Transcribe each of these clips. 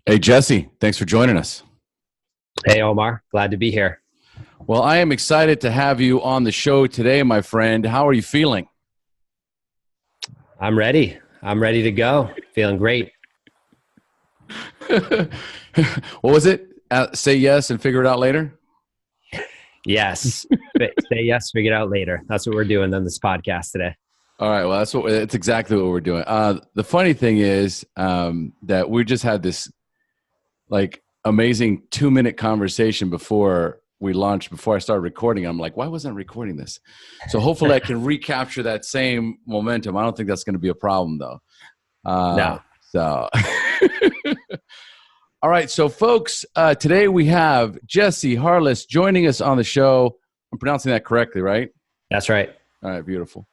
Hey, Jesse, thanks for joining us. Hey, Omar. Glad to be here. Well, I am excited to have you on the show today, my friend. How are you feeling? I'm ready. I'm ready to go. Feeling great. What was it? Say yes and figure it out later? Yes. Say yes, figure it out later. That's what we're doing on this podcast today. All right. Well, it's exactly what we're doing. The funny thing is that we just had this like amazing 2-minute conversation before we launched, before I started recording. I'm like, why wasn't I recording this? So hopefully I can recapture that same momentum. I don't think that's going to be a problem though. No. So, all right. So folks, today we have Jesse Harless joining us on the show. I'm pronouncing that correctly, right? That's right. All right. Beautiful.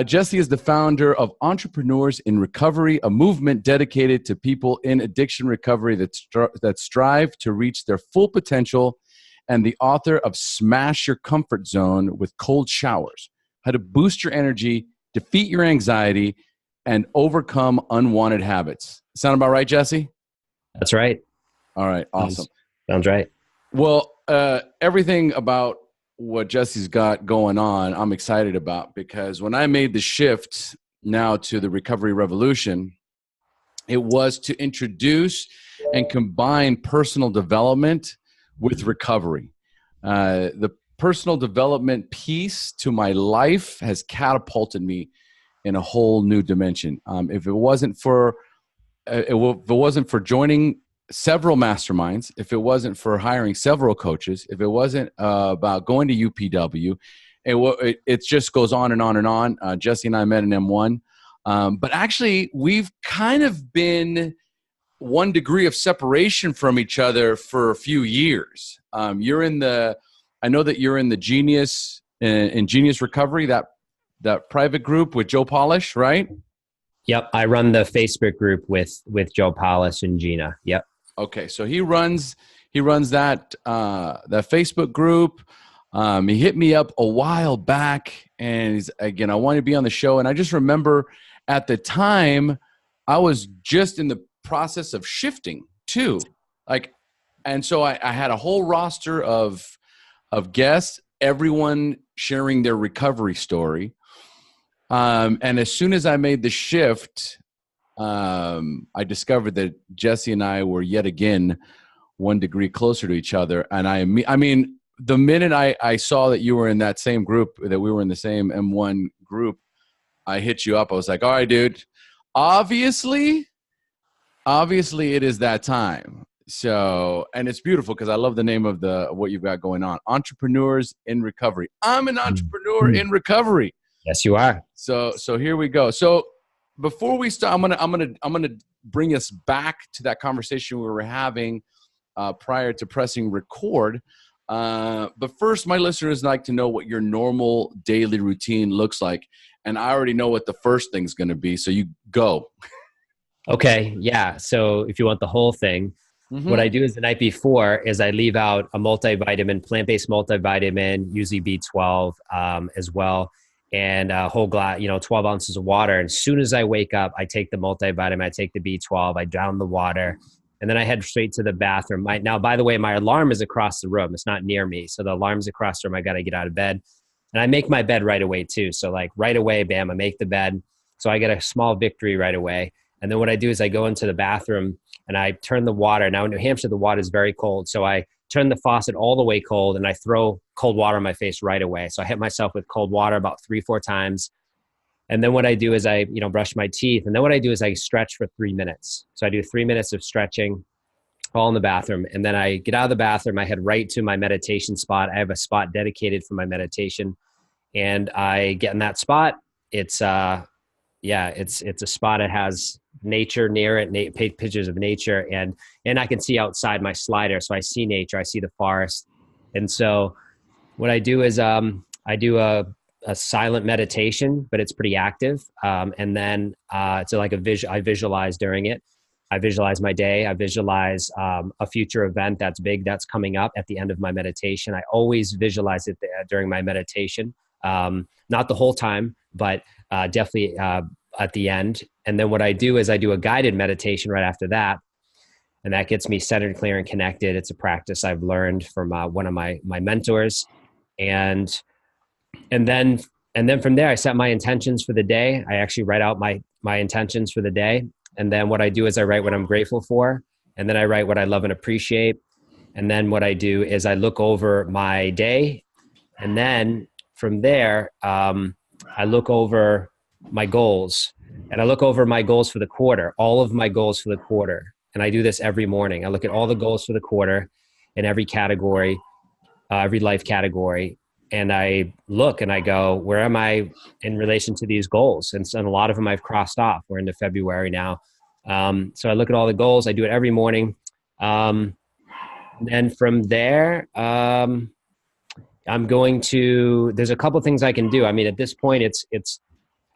Jesse is the founder of Entrepreneurs in Recovery, a movement dedicated to people in addiction recovery that strive to reach their full potential, and the author of Smash Your Comfort Zone with Cold Showers, how to boost your energy, defeat your anxiety, and overcome unwanted habits. Sound about right, Jesse? That's right. All right. Awesome. Sounds right. Well, everything about what Jesse's got going on, I'm excited about, because when I made the shift now to the Recovery Revolution, it was to introduce and combine personal development with recovery. The personal development piece to my life has catapulted me in a whole new dimension. If it wasn't for joining several masterminds, if it wasn't for hiring several coaches, if it wasn't about going to UPW, it just goes on and on and on. Jesse and I met in M1. But actually, we've kind of been one degree of separation from each other for a few years. I know that you're in the Genius, in Genius Recovery, that private group with Joe Polish, right? Yep. I run the Facebook group with Joe Hollis and Gina. Yep. Okay, so he runs that Facebook group. He hit me up a while back, and I wanted to be on the show, and I just remember at the time I was just in the process of shifting too, and so I had a whole roster of guests, everyone sharing their recovery story, and as soon as I made the shift, I discovered that Jesse and I were yet again one degree closer to each other. And I mean, the minute I saw that you were in that same group, that we were in the same M1 group, I hit you up. I was like, all right, dude, obviously it is that time. So, and it's beautiful because I love the name of what you've got going on. Entrepreneurs in Recovery. I'm an entrepreneur in recovery. Yes, you are. So here we go. So, before we start, I'm gonna bring us back to that conversation we were having prior to pressing record. But first, my listeners like to know what your normal daily routine looks like, and I already know what the first thing's going to be. So you go. Okay. Yeah. So if you want the whole thing, what I do is the night before is I leave out a multivitamin, plant-based multivitamin, usually B12 as well, and a whole glass, 12 ounces of water. And as soon as I wake up, I take the multivitamin, I take the B12, I down the water, and then I head straight to the bathroom. Now, by the way, my alarm is across the room. It's not near me. So the alarm's across the room. I got to get out of bed. And I make my bed right away too. So like right away, bam, I make the bed. So I get a small victory right away. And then what I do is I go into the bathroom and I turn the water. Now in New Hampshire, the water is very cold. So I turn the faucet all the way cold and I throw cold water on my face right away. So I hit myself with cold water about 3-4 times. And then what I do is I, brush my teeth. And then what I do is I stretch for 3 minutes. So I do 3 minutes of stretching all in the bathroom. And then I get out of the bathroom. I head right to my meditation spot. I have a spot dedicated for my meditation. And I get in that spot. It's a spot that has nature near it, pictures of nature. And I can see outside my slider. So I see nature, I see the forest. And so what I do is I do a silent meditation, but it's pretty active. And then it's like I visualize during it. I visualize my day. I visualize a future event that's big, that's coming up at the end of my meditation. I always visualize it during my meditation. Not the whole time, but definitely at the end. And then what I do is I do a guided meditation right after that. and that gets me centered, clear, and connected. It's a practice I've learned from one of my mentors, and and then and then from there, I set my intentions for the day. I actually write out my intentions for the day, and then what I do is I write what I'm grateful for, and then I write what I love and appreciate, and then what I do is I look over my day, and then from there, I look over my goals, and I look over my goals for the quarter, all of my goals for the quarter. And I do this every morning. I look at all the goals for the quarter in every category, every life category. And I look and I go, where am I in relation to these goals? And so a lot of them I've crossed off. We're into February now. So I look at all the goals. I do it every morning. And then from there, there's a couple things I can do. I mean, at this point,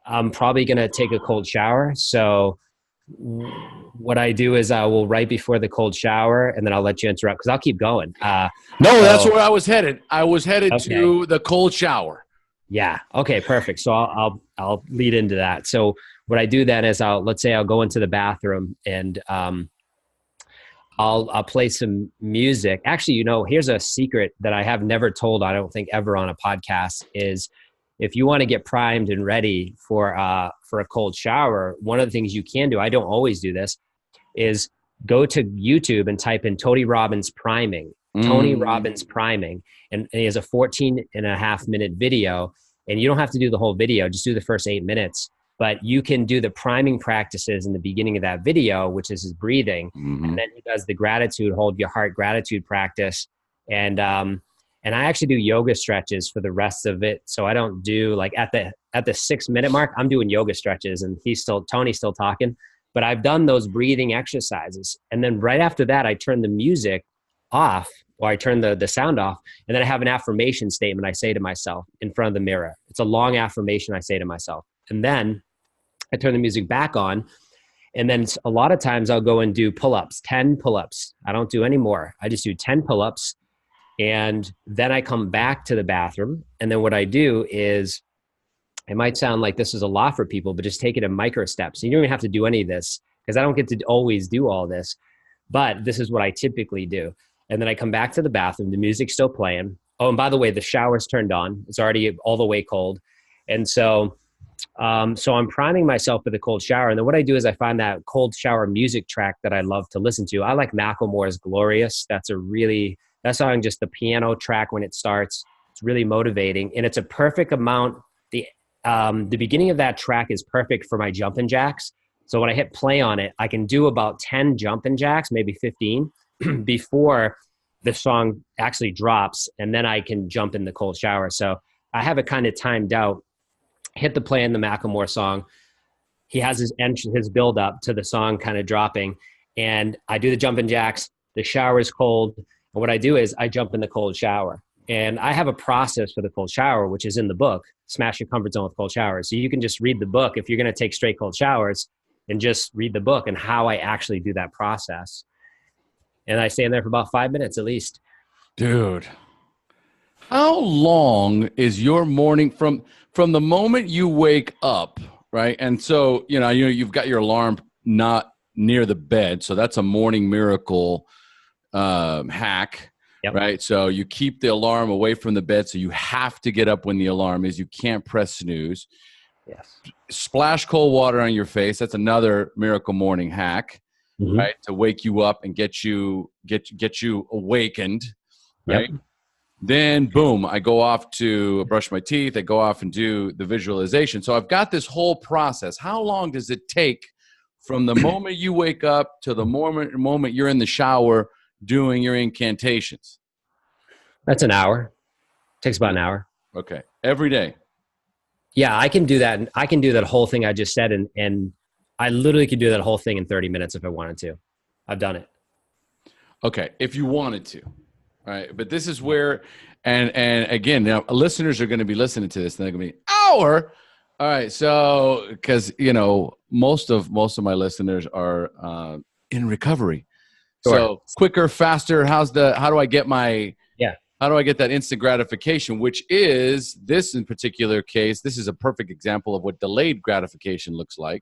I'm probably going to take a cold shower. So what I do is I will right before the cold shower, and then I'll let you interrupt because I'll keep going. That's where I was headed. I was headed Okay. to the cold shower. Yeah. Okay, perfect. So I'll lead into that. So what I do then is let's say I'll go into the bathroom and, I'll play some music. Actually, here's a secret that I have never told, I don't think ever on a podcast, is if you want to get primed and ready for a cold shower, one of the things you can do, I don't always do this, is go to YouTube and type in Tony Robbins priming. Tony Robbins priming. And he has a 14.5-minute video. And you don't have to do the whole video, just do the first 8 minutes. But you can do the priming practices in the beginning of that video, which is his breathing. And then he does the gratitude, hold your heart gratitude practice. And I actually do yoga stretches for the rest of it. So I don't do like at the 6-minute mark, I'm doing yoga stretches and Tony's still talking, but I've done those breathing exercises. And then right after that, I turn the music off, or I turn the sound off. And then I have an affirmation statement I say to myself in front of the mirror. It's a long affirmation I say to myself. And then I turn the music back on. And then a lot of times I'll go and do pull-ups, 10 pull-ups. I don't do any more. I just do 10 pull-ups. And then I come back to the bathroom. And then what I do is, it might sound like this is a lot for people, but just take it in micro steps. You don't even have to do any of this because I don't get to always do all this. But this is what I typically do. And then I come back to the bathroom. The music's still playing. Oh, and by the way, the shower's turned on. It's already all the way cold. And so I'm priming myself for the cold shower. And then what I do is I find that cold shower music track that I love to listen to. I like Macklemore's Glorious. That song, just the piano track when it starts, it's really motivating. And it's a perfect amount. The beginning of that track is perfect for my jumping jacks. So when I hit play on it, I can do about 10 jumping jacks, maybe 15, before the song actually drops. And then I can jump in the cold shower. So I have it kind of timed out. Hit the play in the Macklemore song. He has his build up to the song kind of dropping. And I do the jumping jacks. The shower is cold. And what I do is I jump in the cold shower. And I have a process for the cold shower, which is in the book, Smash Your Comfort Zone with Cold Showers. So you can just read the book if you're going to take straight cold showers, and just read the book and how I actually do that process. And I stay in there for about 5 minutes at least. Dude, how long is your morning from the moment you wake up, right? And so, you've got your alarm not near the bed. So that's a morning miracle hack. Yep. Right. So you keep the alarm away from the bed. So you have to get up when the alarm is. You can't press snooze. Yes. Splash cold water on your face. That's another miracle morning hack, right? To wake you up and get you awakened. Right. Yep. Then boom, I go off to brush my teeth. I go off and do the visualization. So I've got this whole process. How long does it take from the moment you wake up to the moment you're in the shower doing your incantations? That's an hour. Takes about an hour. Okay. Every day. Yeah, I can do that. I can do that whole thing I just said. And I literally could do that whole thing in 30 minutes if I wanted to. I've done it. Okay. If you wanted to. All right. But this is where, and again, now listeners are going to be listening to this and they're going to be hour. All right. So, because, most of my listeners are in recovery. Sure. So quicker, faster. How do I get how do I get that instant gratification, which is this in particular case, this is a perfect example of what delayed gratification looks like.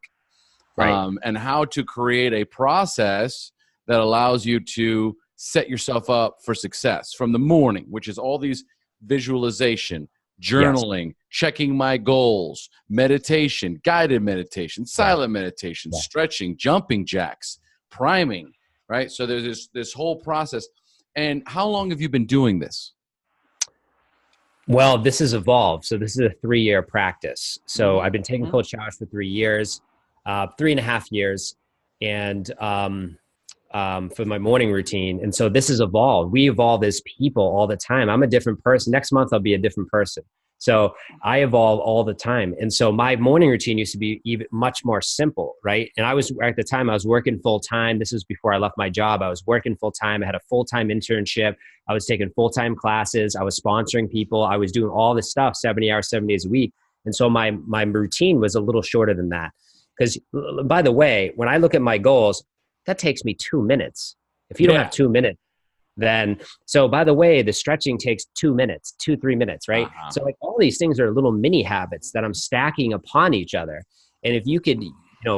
Right. And how to create a process that allows you to set yourself up for success from the morning, which is all these visualization, journaling, checking my goals, meditation, guided meditation, silent meditation, stretching, jumping jacks, priming, right? So there's this whole process. And how long have you been doing this? Well, this has evolved. So this is a 3-year practice. So I've been taking cold showers for 3 years, 3.5 years, and for my morning routine. And so this has evolved. We evolve as people all the time. I'm a different person. Next month, I'll be a different person. So I evolve all the time. And so my morning routine used to be even much more simple, right? And I was, at the time, I was working full time. This was before I left my job. I was working full time. I had a full-time internship. I was taking full-time classes. I was sponsoring people. I was doing all this stuff 70 hours, 7 days a week. And so my routine was a little shorter than that. Because by the way, when I look at my goals, that takes me 2 minutes. If you don't have 2 minutes, then, so by the way, the stretching takes 2 minutes, 2-3 minutes, right? So like all these things are little mini habits that I'm stacking upon each other. And if you could,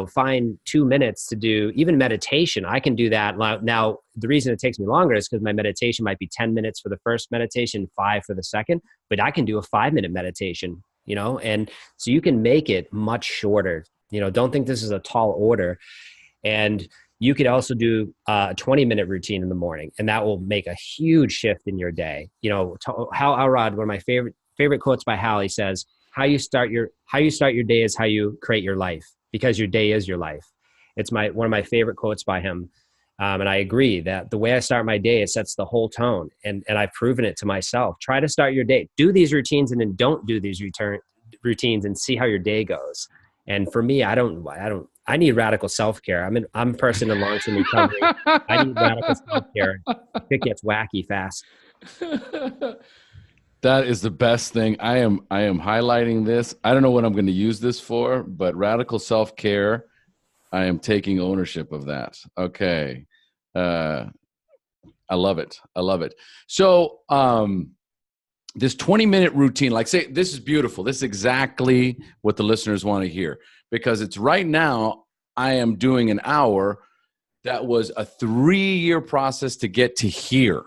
find 2 minutes to do even meditation, I can do that. Now, the reason it takes me longer is because my meditation might be 10 minutes for the first meditation, 5 for the second, but I can do a 5-minute meditation, and so you can make it much shorter. Don't think this is a tall order. And you could also do a 20-minute routine in the morning, and that will make a huge shift in your day. Hal Elrod, one of my favorite quotes by Hal, he says, how you start your day is how you create your life, because your day is your life. It's one of my favorite quotes by him. And I agree that the way I start my day, it sets the whole tone. And I've proven it to myself. Try to start your day. Do these routines and then don't do these routines and see how your day goes. And for me, I need radical self-care. I'm a person in long-term recovery. I need radical self-care. It gets wacky fast. That is the best thing. I am highlighting this. I don't know what I'm going to use this for, but radical self-care, I am taking ownership of that. Okay. I love it. So, this 20-minute routine, like say, this is beautiful. This is exactly what the listeners want to hear, because it's right now I am doing an hour that was a 3-year process to get to here.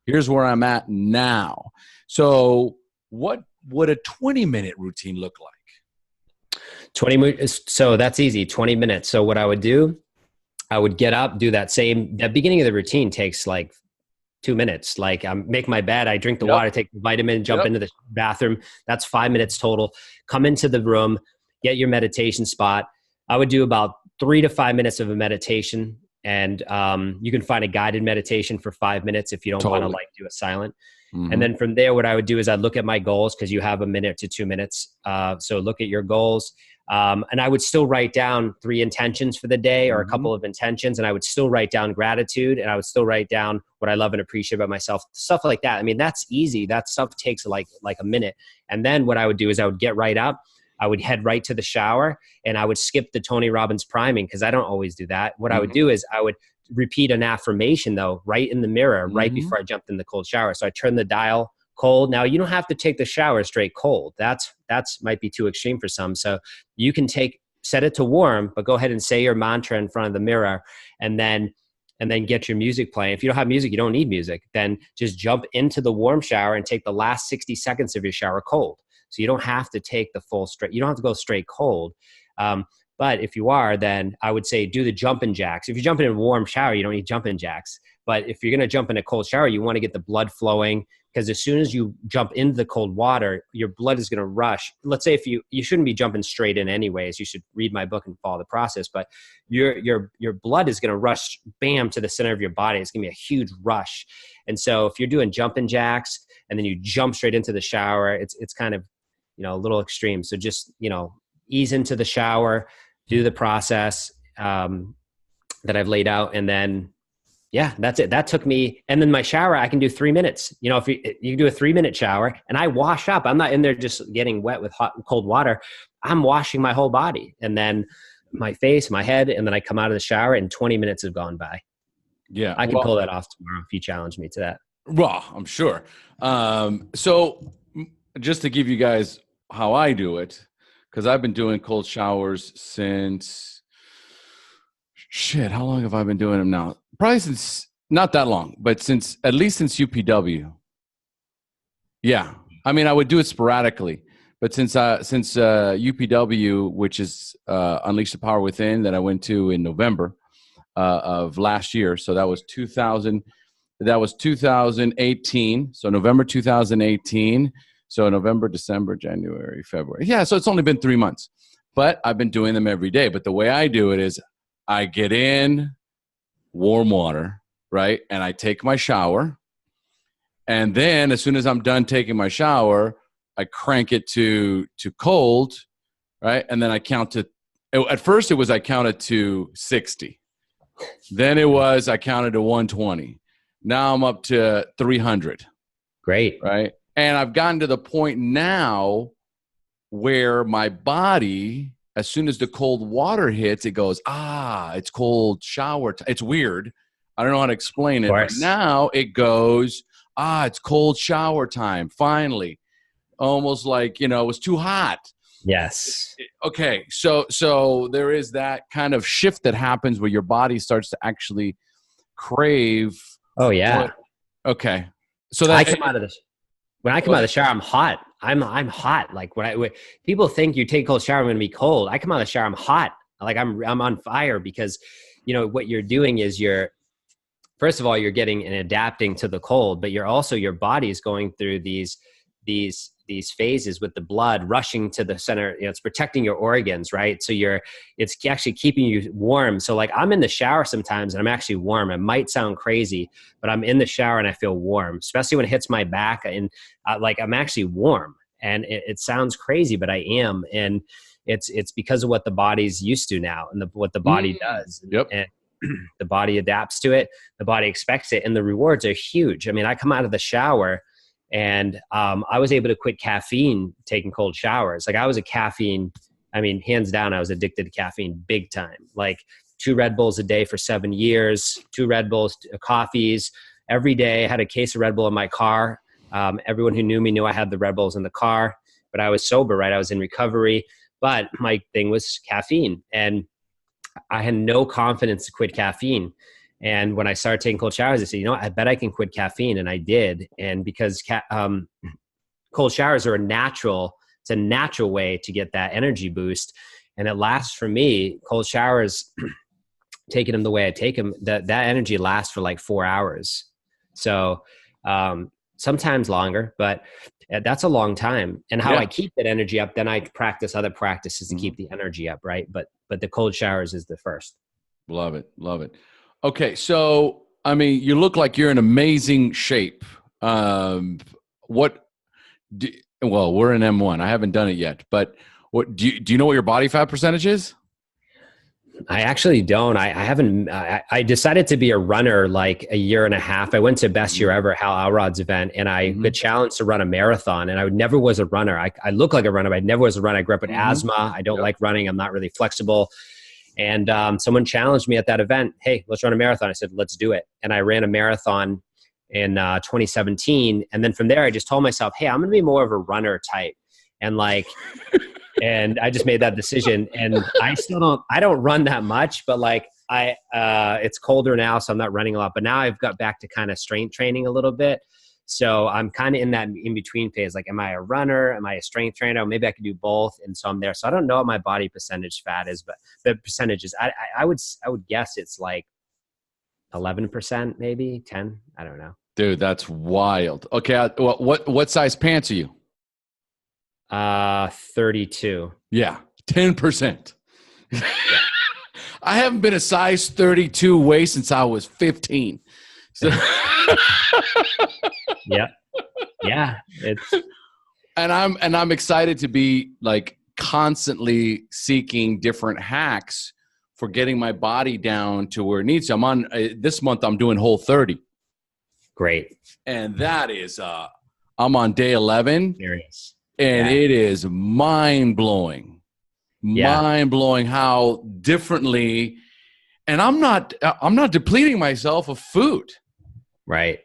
Here's where I'm at now. So what would a 20-minute routine look like? 20 minutes. So that's easy. 20 minutes. So what I would do, I would get up, do that beginning of the routine takes like 2 minutes. Like I make my bed, I drink the water, take the vitamin, jump into the bathroom. That's 5 minutes total. Come into the room, get your meditation spot. I would do about 3 to 5 minutes of a meditation. And you can find a guided meditation for 5 minutes if you don't want to do it silent. And then from there, what I would do is I'd look at my goals, because you have 1 minute to 2 minutes. So look at your goals. And I would still write down 3 intentions for the day, or a couple of intentions. And I would still write down gratitude, and I would still write down what I love and appreciate about myself, stuff like that. I mean, that's easy. That stuff takes like a minute. And then what I would do is I would get right up. I would head right to the shower, and I would skip the Tony Robbins priming, because I don't always do that. What I would do is I would repeat an affirmation, though, right in the mirror, right before I jumped in the cold shower. So I turn the dial cold. Now, you don't have to take the shower straight cold. That's might be too extreme for some. So you can set it to warm, but go ahead and say your mantra in front of the mirror, and then get your music playing. If you don't have music, you don't need music. Then just jump into the warm shower and take the last 60 seconds of your shower cold. So you don't have to take the full straight. You don't have to go straight cold. But if you are, then I would say do the jumping jacks. If you're jumping in a warm shower, you don't need jumping jacks. But if you're going to jump in a cold shower, you want to get the blood flowing, because as soon as you jump into the cold water, your blood is going to rush. Let's say if you shouldn't be jumping straight in anyways. You should read my book and follow the process. But your blood is going to rush, bam, to the center of your body. It's going to be a huge rush. And so if you're doing jumping jacks and then you jump straight into the shower, it's kind of, a little extreme. So just, ease into the shower, do the process that I've laid out, and then that's it. That took me, and then my shower, I can do 3 minutes. If you do a 3-minute shower, and I wash up, I'm not in there just getting wet with hot and cold water. I'm washing my whole body, and then my face, my head, and then I come out of the shower, and 20 minutes have gone by. Yeah, I can pull that off tomorrow if you challenge me to that. Well, I'm sure. So just to give you guys how I do it, because I've been doing cold showers since shit, how long have I been doing them now? Probably since, not that long, but at least since UPW. Yeah. I mean, I would do it sporadically, but since UPW, which is Unleash the Power Within, that I went to in November of last year. So that was 2018. So November 2018. So November, December, January, February. Yeah. So it's only been 3 months, but I've been doing them every day. But the way I do it is I get in warm water, right? And I take my shower. And then as soon as I'm done taking my shower, I crank it to cold, right? And then I count to, at first I counted to 60. Then I counted to 120. Now I'm up to 300. Great. Right? And I've gotten to the point now where my body, as soon as the cold water hits, it goes, it's cold shower. It's weird. I don't know how to explain it. But now it goes, it's cold shower time. Finally. Almost like, it was too hot. Yes. Okay. So there is that kind of shift that happens where your body starts to actually crave. Oh yeah. Okay. So that when I come out of the shower, I'm hot. I'm hot. Like when people think you take a cold shower, I'm going to be cold. I come out of the shower, I'm hot. Like I'm on fire because, what you're doing is first of all, you're getting and adapting to the cold, but your body is going through these phases with the blood rushing to the center. It's protecting your organs, right? So it's actually keeping you warm. So like I'm in the shower sometimes and I'm actually warm. It might sound crazy, but I'm in the shower and I feel warm, especially when it hits my back, and like I'm actually warm. And it sounds crazy, but I am. And it's because of what the body's used to now and what the body does. Yep. And the body adapts to it. The body expects it. And the rewards are huge. I mean, I come out of the shower and I was able to quit caffeine taking cold showers. Like I was hands down, I was addicted to caffeine big time. Like 2 Red Bulls a day for 7 years, 2 Red Bulls, coffees every day. I had a case of Red Bull in my car. Everyone who knew me knew I had the Red Bulls in the car, but I was sober, right? I was in recovery, but my thing was caffeine, and I had no confidence to quit caffeine. And when I started taking cold showers, I said, I bet I can quit caffeine. And I did. And because cold showers are it's a natural way to get that energy boost. And it lasts for me, cold showers, taking them the way I take them, that energy lasts for like 4 hours. So sometimes longer, but that's a long time. And how I keep that energy up, then I practice other practices to keep the energy up, right? But the cold showers is the first. Love it. Love it. Okay. So, I mean, you look like you're in amazing shape. Well, we're in M1. I haven't done it yet, but do you know what your body fat percentage is? I actually don't. I haven't. I decided to be a runner like a year and a half. I went to Best Year Ever, Hal Elrod's event, and I got challenged to run a marathon. And I never was a runner. I look like a runner, but I never was a runner. I grew up with asthma. I don't like running. I'm not really flexible. And someone challenged me at that event. Hey, let's run a marathon. I said, let's do it. And I ran a marathon in 2017. And then from there, I just told myself, hey, I'm going to be more of a runner type. And and I just made that decision. And I don't run that much, but it's colder now, so I'm not running a lot. But now I've got back to kind of strength training a little bit. So I'm kind of in that in-between phase. Like, am I a runner? Am I a strength trainer? Maybe I could do both. And so I'm there. So I don't know what my body percentage fat is, but the percentages, I would guess it's like 11%, maybe 10. I don't know. Dude, that's wild. Okay. What size pants are you? 32. Yeah. 10%. Yeah. I haven't been a size 32 waist since I was 15. So yeah. And I'm excited to be like constantly seeking different hacks for getting my body down to where it needs to. I'm on this month. I'm doing Whole30. Great. And that is I'm on day 11. Serious. And it is mind blowing how differently. And I'm not depleting myself of food. Right.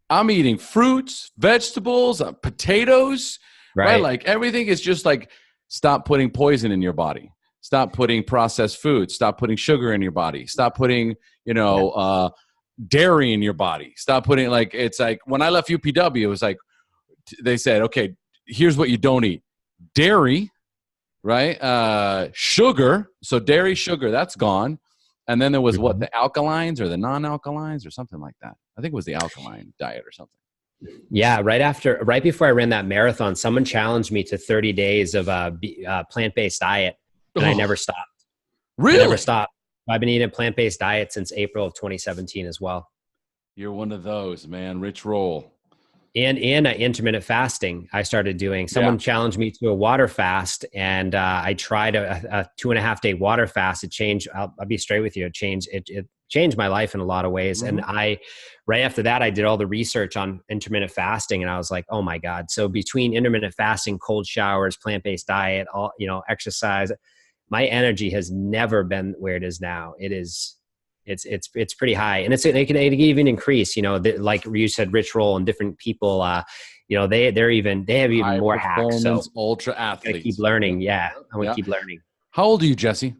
I'm eating fruits, vegetables, potatoes, right? Like everything is just like, stop putting poison in your body. Stop putting processed food. Stop putting sugar in your body. Stop putting, dairy in your body. Stop putting it's like when I left UPW, it was like, they said, okay, here's what you don't eat. Dairy, right? Sugar. So dairy, sugar, that's gone. And then there was what, the alkalines or the non-alkalines or something like that. I think it was the alkaline diet or something. Yeah, right before I ran that marathon, someone challenged me to 30 days of a plant-based diet, and I never stopped. Really? I never stopped. I've been eating a plant-based diet since April of 2017 as well. You're one of those, man. Rich roll. And intermittent fasting I started doing. Someone challenged me to a water fast, and I tried a 2.5 day water fast. It changed. I'll be straight with you. It changed my life in a lot of ways. And right after that, I did all the research on intermittent fasting, and I was like, oh my God. So between intermittent fasting, cold showers, plant-based diet, exercise, my energy has never been where it is now. It's pretty high, and it can even increase. Like you said, Rich Roll and different people. They have even more hacks. So ultra athletes. Keep learning. Yeah, I'm gonna keep learning. How old are you, Jesse?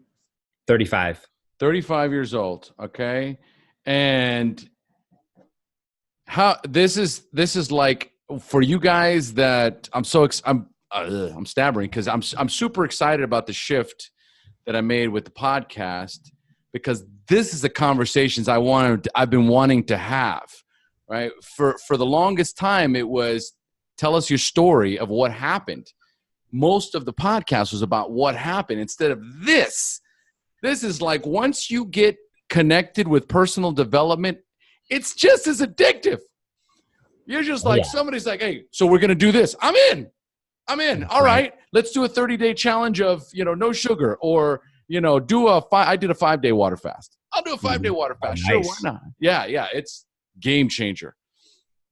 35. 35 years old. Okay, and how this is like for you guys that I'm stammering because I'm super excited about the shift that I made with the podcast. Because this is the conversations I've been wanting to have, right? For the longest time, it was tell us your story of what happened. Most of the podcast was about what happened instead of this. This is like once you get connected with personal development, it's just as addictive. You're just like, somebody's like, hey, so we're going to do this. I'm in. All right. Let's do a 30-day challenge of, no sugar or, I did a 5-day water fast. I'll do a 5-day water fast. Sure, why not? Yeah, it's game changer.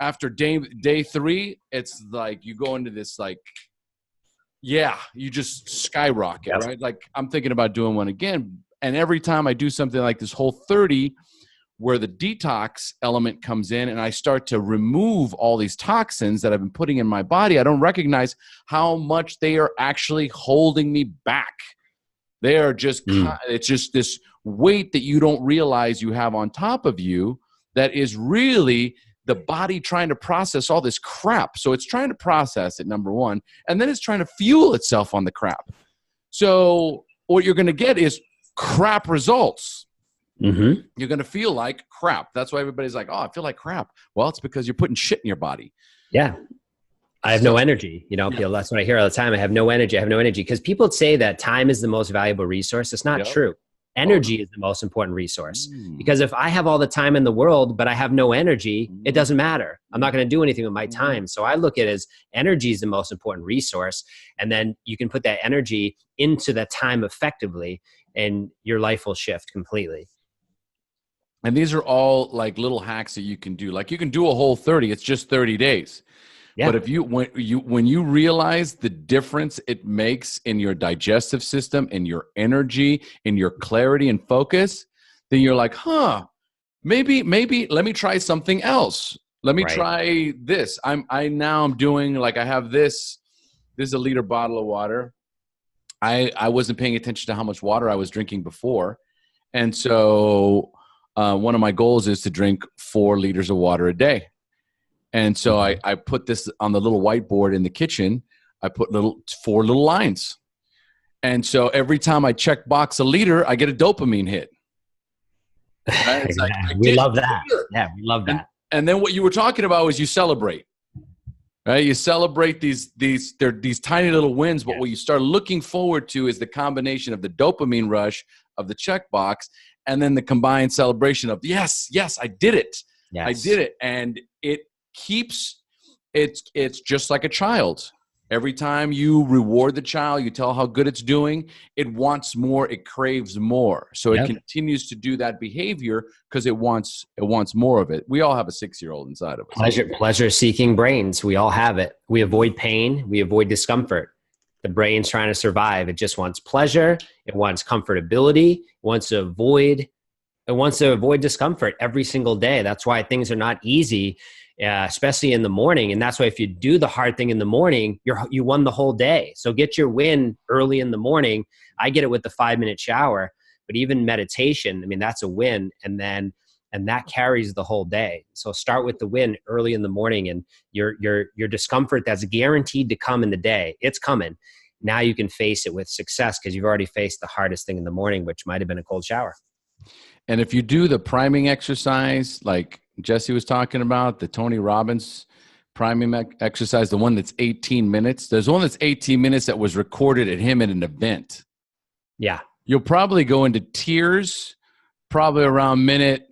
After day 3, it's like you go into this you just skyrocket, right? Like I'm thinking about doing one again. And every time I do something like this whole 30, where the detox element comes in and I start to remove all these toxins that I've been putting in my body, I don't recognize how much they are actually holding me back. They are just, it's just this weight that you don't realize you have on top of you that is really the body trying to process all this crap. So it's trying to process it, number one, and then it's trying to fuel itself on the crap. So what you're going to get is crap results. You're going to feel like crap. That's why everybody's like, oh, I feel like crap. Well, it's because you're putting shit in your body. Yeah. I have no energy, that's what I hear all the time. I have no energy. Because people say that time is the most valuable resource. It's not true. Energy is the most important resource. Because if I have all the time in the world, but I have no energy, it doesn't matter. I'm not going to do anything with my time. So I look at it as energy is the most important resource. And then you can put that energy into the time effectively and your life will shift completely. And these are all like little hacks that you can do. Like you can do a whole 30. It's just 30 days. Yeah. But when you realize the difference it makes in your digestive system, in your energy, in your clarity and focus, then you're like, maybe let me try something else. Let me try this. I'm doing like I have this. This is a liter bottle of water. I wasn't paying attention to how much water I was drinking before, and so one of my goals is to drink 4 liters of water a day. And so I put this on the little whiteboard in the kitchen. I put 4 little lines. And so every time I check box a liter, I get a dopamine hit. Right? We love that. Yeah, we love that. And then what you were talking about was you celebrate. Right? You celebrate these tiny little wins, but what you start looking forward to is the combination of the dopamine rush of the checkbox and then the combined celebration of yes, I did it. Yes. I did it. And it's just like a child. Every time you reward the child, you tell how good it's doing, it wants more, it craves more. So it continues to do that behavior because it wants more of it. We all have a 6-year-old inside of us. Pleasure-seeking brains. We all have it. We avoid pain. We avoid discomfort. The brain's trying to survive. It just wants pleasure. It wants comfortability. It wants to avoid It wants to avoid discomfort every single day. That's why things are not easy, especially in the morning. And that's why if you do the hard thing in the morning, you won the whole day. So get your win early in the morning. I get it with the 5-minute shower, but even meditation, I mean, that's a win. And that carries the whole day. So start with the win early in the morning, and your discomfort that's guaranteed to come in the day, it's coming. Now you can face it with success because you've already faced the hardest thing in the morning, which might have been a cold shower. And if you do the priming exercise, like Jesse was talking about, the Tony Robbins priming exercise, the one that's 18 minutes, there's one that's 18 minutes that was recorded at him at an event. Yeah. You'll probably go into tears probably around minute,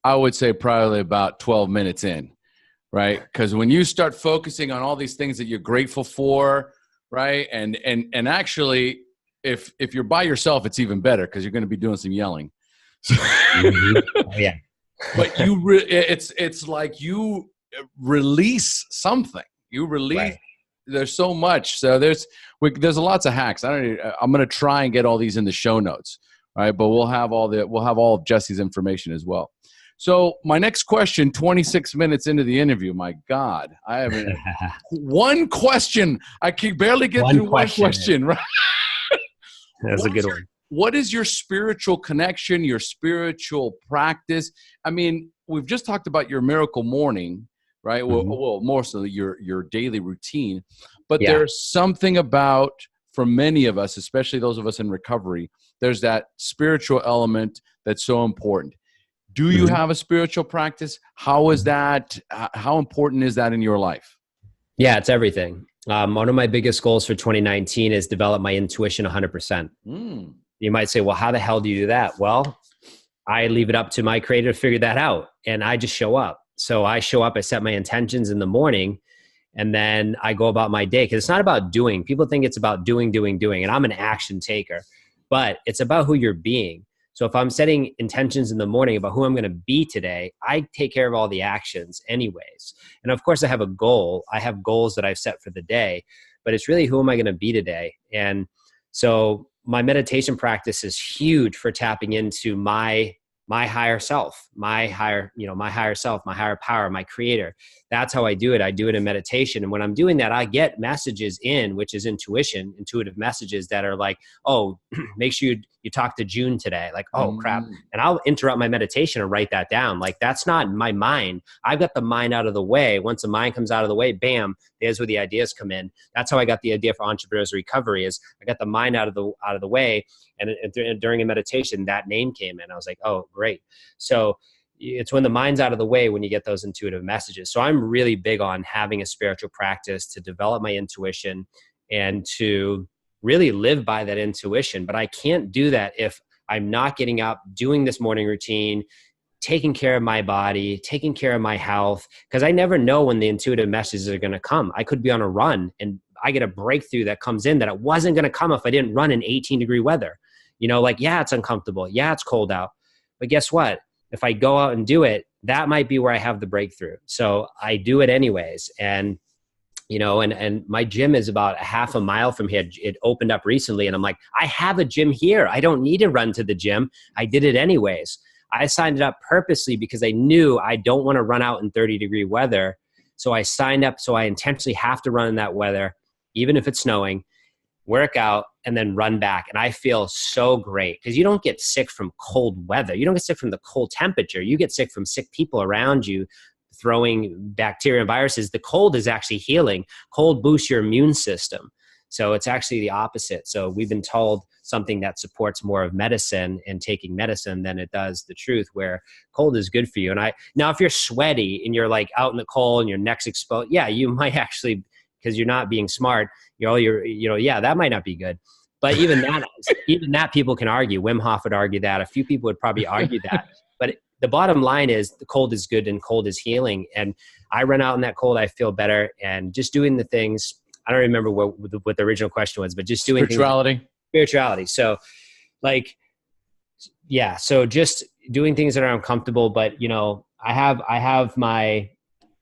I would say probably about 12 minutes in, right? Because when you start focusing on all these things that you're grateful for, right? And actually, if you're by yourself, it's even better because you're going to be doing some yelling. Yeah. But it's like you release something. You release. Right. There's so much. So there's lots of hacks. I'm going to try and get all these in the show notes, right? But we'll have all of Jesse's information as well. So my next question, 26 minutes into the interview, my God, I haven't one question. I can barely get through one question, right? That's a good one. What is your spiritual connection, your spiritual practice? I mean, we've just talked about your miracle morning, right? Mm-hmm. Well, more so your daily routine. But there's something about, for many of us, especially those of us in recovery, there's that spiritual element that's so important. Do you have a spiritual practice? How is that? How important is that in your life? Yeah, it's everything. One of my biggest goals for 2019 is develop my intuition 100%. You might say, well, how the hell do you do that? Well, I leave it up to my creator to figure that out. And I just show up. So I show up, I set my intentions in the morning, and then I go about my day. Because it's not about doing. People think it's about doing. And I'm an action taker. But it's about who you're being. So if I'm setting intentions in the morning about who I'm going to be today, I take care of all the actions anyways. And of course, I have a goal. I have goals that I've set for the day. But it's really, who am I going to be today? And so my meditation practice is huge for tapping into my higher self, my higher self, my higher power, my creator. That's how I do it. I do it in meditation. And when I'm doing that, I get messages in, which is intuitive messages that are like, oh, make sure you talk to June today. Like, oh, crap. And I'll interrupt my meditation and write that down. Like, that's not my mind. I've got the mind out of the way. Once the mind comes out of the way, bam, there's where the ideas come in. That's how I got the idea for Entrepreneur's Recovery, is I got the mind out of the way. And during a meditation, that name came in. I was like, oh, great. So it's when the mind's out of the way when you get those intuitive messages. So I'm really big on having a spiritual practice to develop my intuition and to really live by that intuition. But I can't do that if I'm not getting up, doing this morning routine, taking care of my body, taking care of my health, because I never know when the intuitive messages are going to come. I could be on a run and I get a breakthrough that comes in that it wasn't going to come if I didn't run in 18-degree weather. Like, yeah, it's uncomfortable. Yeah, it's cold out. But guess what? If I go out and do it, that might be where I have the breakthrough. So I do it anyways. And, and my gym is about a half a mile from here. It opened up recently and I'm like, I have a gym here. I don't need to run to the gym. I did it anyways. I signed it up purposely because I knew I don't want to run out in 30-degree weather. So I signed up. So I intentionally have to run in that weather, even if it's snowing, work out, and then run back. And I feel so great because you don't get sick from cold weather. You don't get sick from the cold temperature. You get sick from sick people around you throwing bacteria and viruses. The cold is actually healing. Cold boosts your immune system. So it's actually the opposite. So we've been told something that supports more of medicine and taking medicine than it does the truth, where cold is good for you. And now if you're sweaty and you're like out in the cold and your neck's exposed, yeah, you might actually, because you're not being smart, that might not be good. But even that people can argue. Wim Hof would argue that. A few people would probably argue that. But the bottom line is the cold is good and cold is healing. And I run out in that cold, I feel better. And just doing the things, I don't remember what the original question was, but just doing spirituality. So so just doing things that are uncomfortable. But, I have my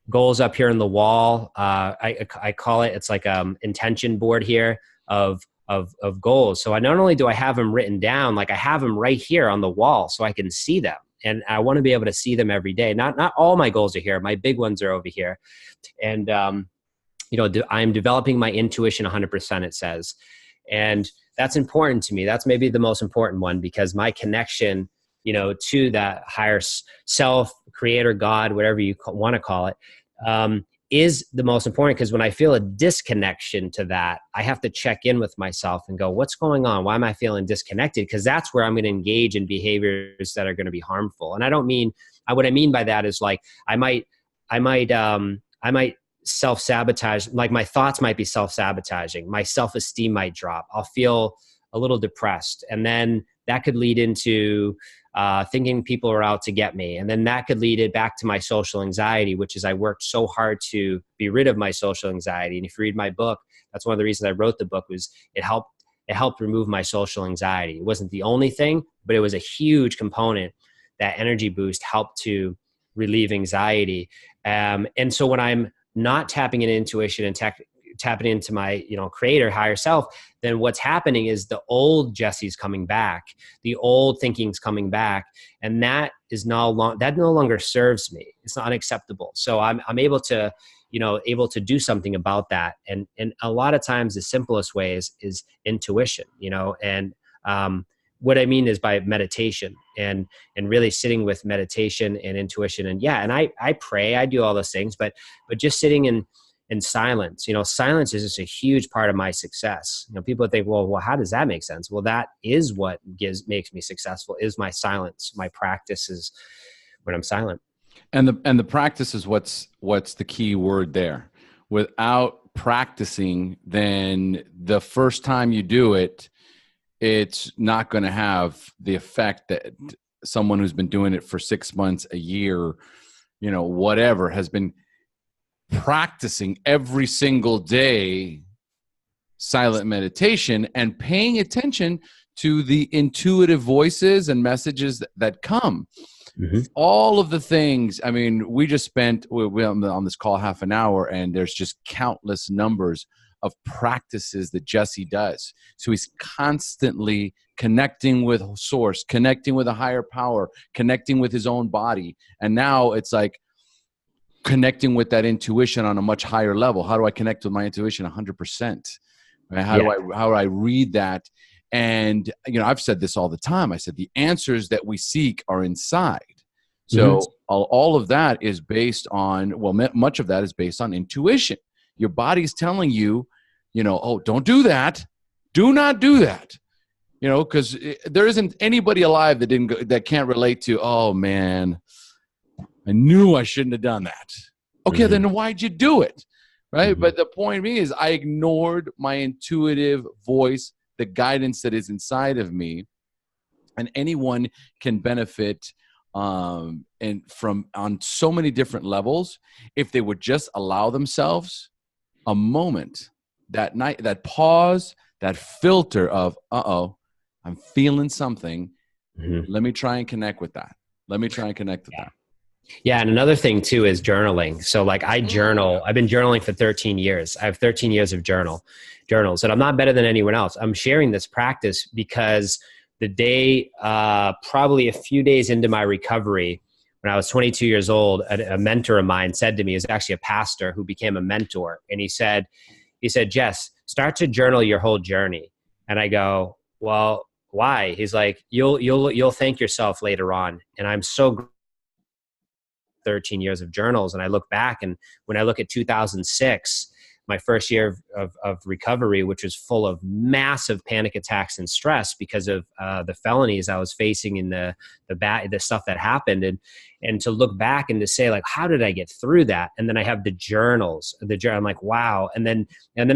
goals up here on the wall. I call it, it's like intention board here of of goals. So I not only do I have them written down, like I have them right here on the wall so I can see them. And I want to be able to see them every day. Not all my goals are here. My big ones are over here. And, I'm developing my intuition 100%, it says. And that's important to me. That's maybe the most important one, because my connection, to that higher self, creator, God, whatever you want to call it, is the most important. Because when I feel a disconnection to that, I have to check in with myself and go, what's going on? Why am I feeling disconnected? Because that's where I'm going to engage in behaviors that are going to be harmful. And what I mean by that is like, I might self-sabotage, like my thoughts might be self-sabotaging. My self-esteem might drop. I'll feel a little depressed. And then that could lead into thinking people are out to get me. And then that could lead it back to my social anxiety, which is I worked so hard to be rid of my social anxiety. And if you read my book, that's one of the reasons I wrote the book, was it helped remove my social anxiety. It wasn't the only thing, but it was a huge component. That energy boost helped to relieve anxiety. And so when I'm not tapping into intuition and tapping into my, creator, higher self, then what's happening is the old Jesse's coming back, the old thinking's coming back, and that no longer serves me. It's not acceptable. So I'm able to, do something about that. And a lot of times the simplest way is intuition, and what I mean is by meditation and really sitting with meditation and intuition. And I pray, I do all those things, but just sitting in silence, silence is just a huge part of my success. People think, well, how does that make sense? Well, that is what makes me successful, is my silence. My practice is when I'm silent. And the practice is what's the key word there. Without practicing, then the first time you do it, it's not going to have the effect that someone who's been doing it for 6 months, a year, whatever, has been practicing every single day silent meditation and paying attention to the intuitive voices and messages that come. Mm-hmm. All of the things. I mean, we just spent on this call half an hour, and there's just countless numbers of practices that Jesse does. So he's constantly connecting with source, connecting with a higher power, connecting with his own body. And now it's like connecting with that intuition on a much higher level. How do I connect with my intuition 100%? Right? How do I read that? And, I've said this all the time. I said, the answers that we seek are inside. So all of that is based on, much of that is based on intuition. Your body's telling you, oh, don't do that. Do not do that. Because there isn't anybody alive that can't relate to, oh man, I knew I shouldn't have done that. Okay, then why'd you do it? Right? But the point being is I ignored my intuitive voice, the guidance that is inside of me, and anyone can benefit on so many different levels if they would just allow themselves a moment, that night, that pause, that filter of, I'm feeling something. Let me try and connect with that. That. Yeah. And another thing too is journaling. So like I journal, I've been journaling for 13 years. I have 13 years of journals, and I'm not better than anyone else. I'm sharing this practice because the day, probably a few days into my recovery, when I was 22 years old, a mentor of mine said to me, he was actually a pastor who became a mentor. And he said, Jess, start to journal your whole journey. And I go, well, why? He's like, you'll thank yourself later on. And I'm so 13 years of journals. And I look back, and when I look at 2006, my first year of recovery, which was full of massive panic attacks and stress because of the felonies I was facing in the stuff that happened. And to look back and to say, like, how did I get through that? And then I have the journals, I'm like, wow. And then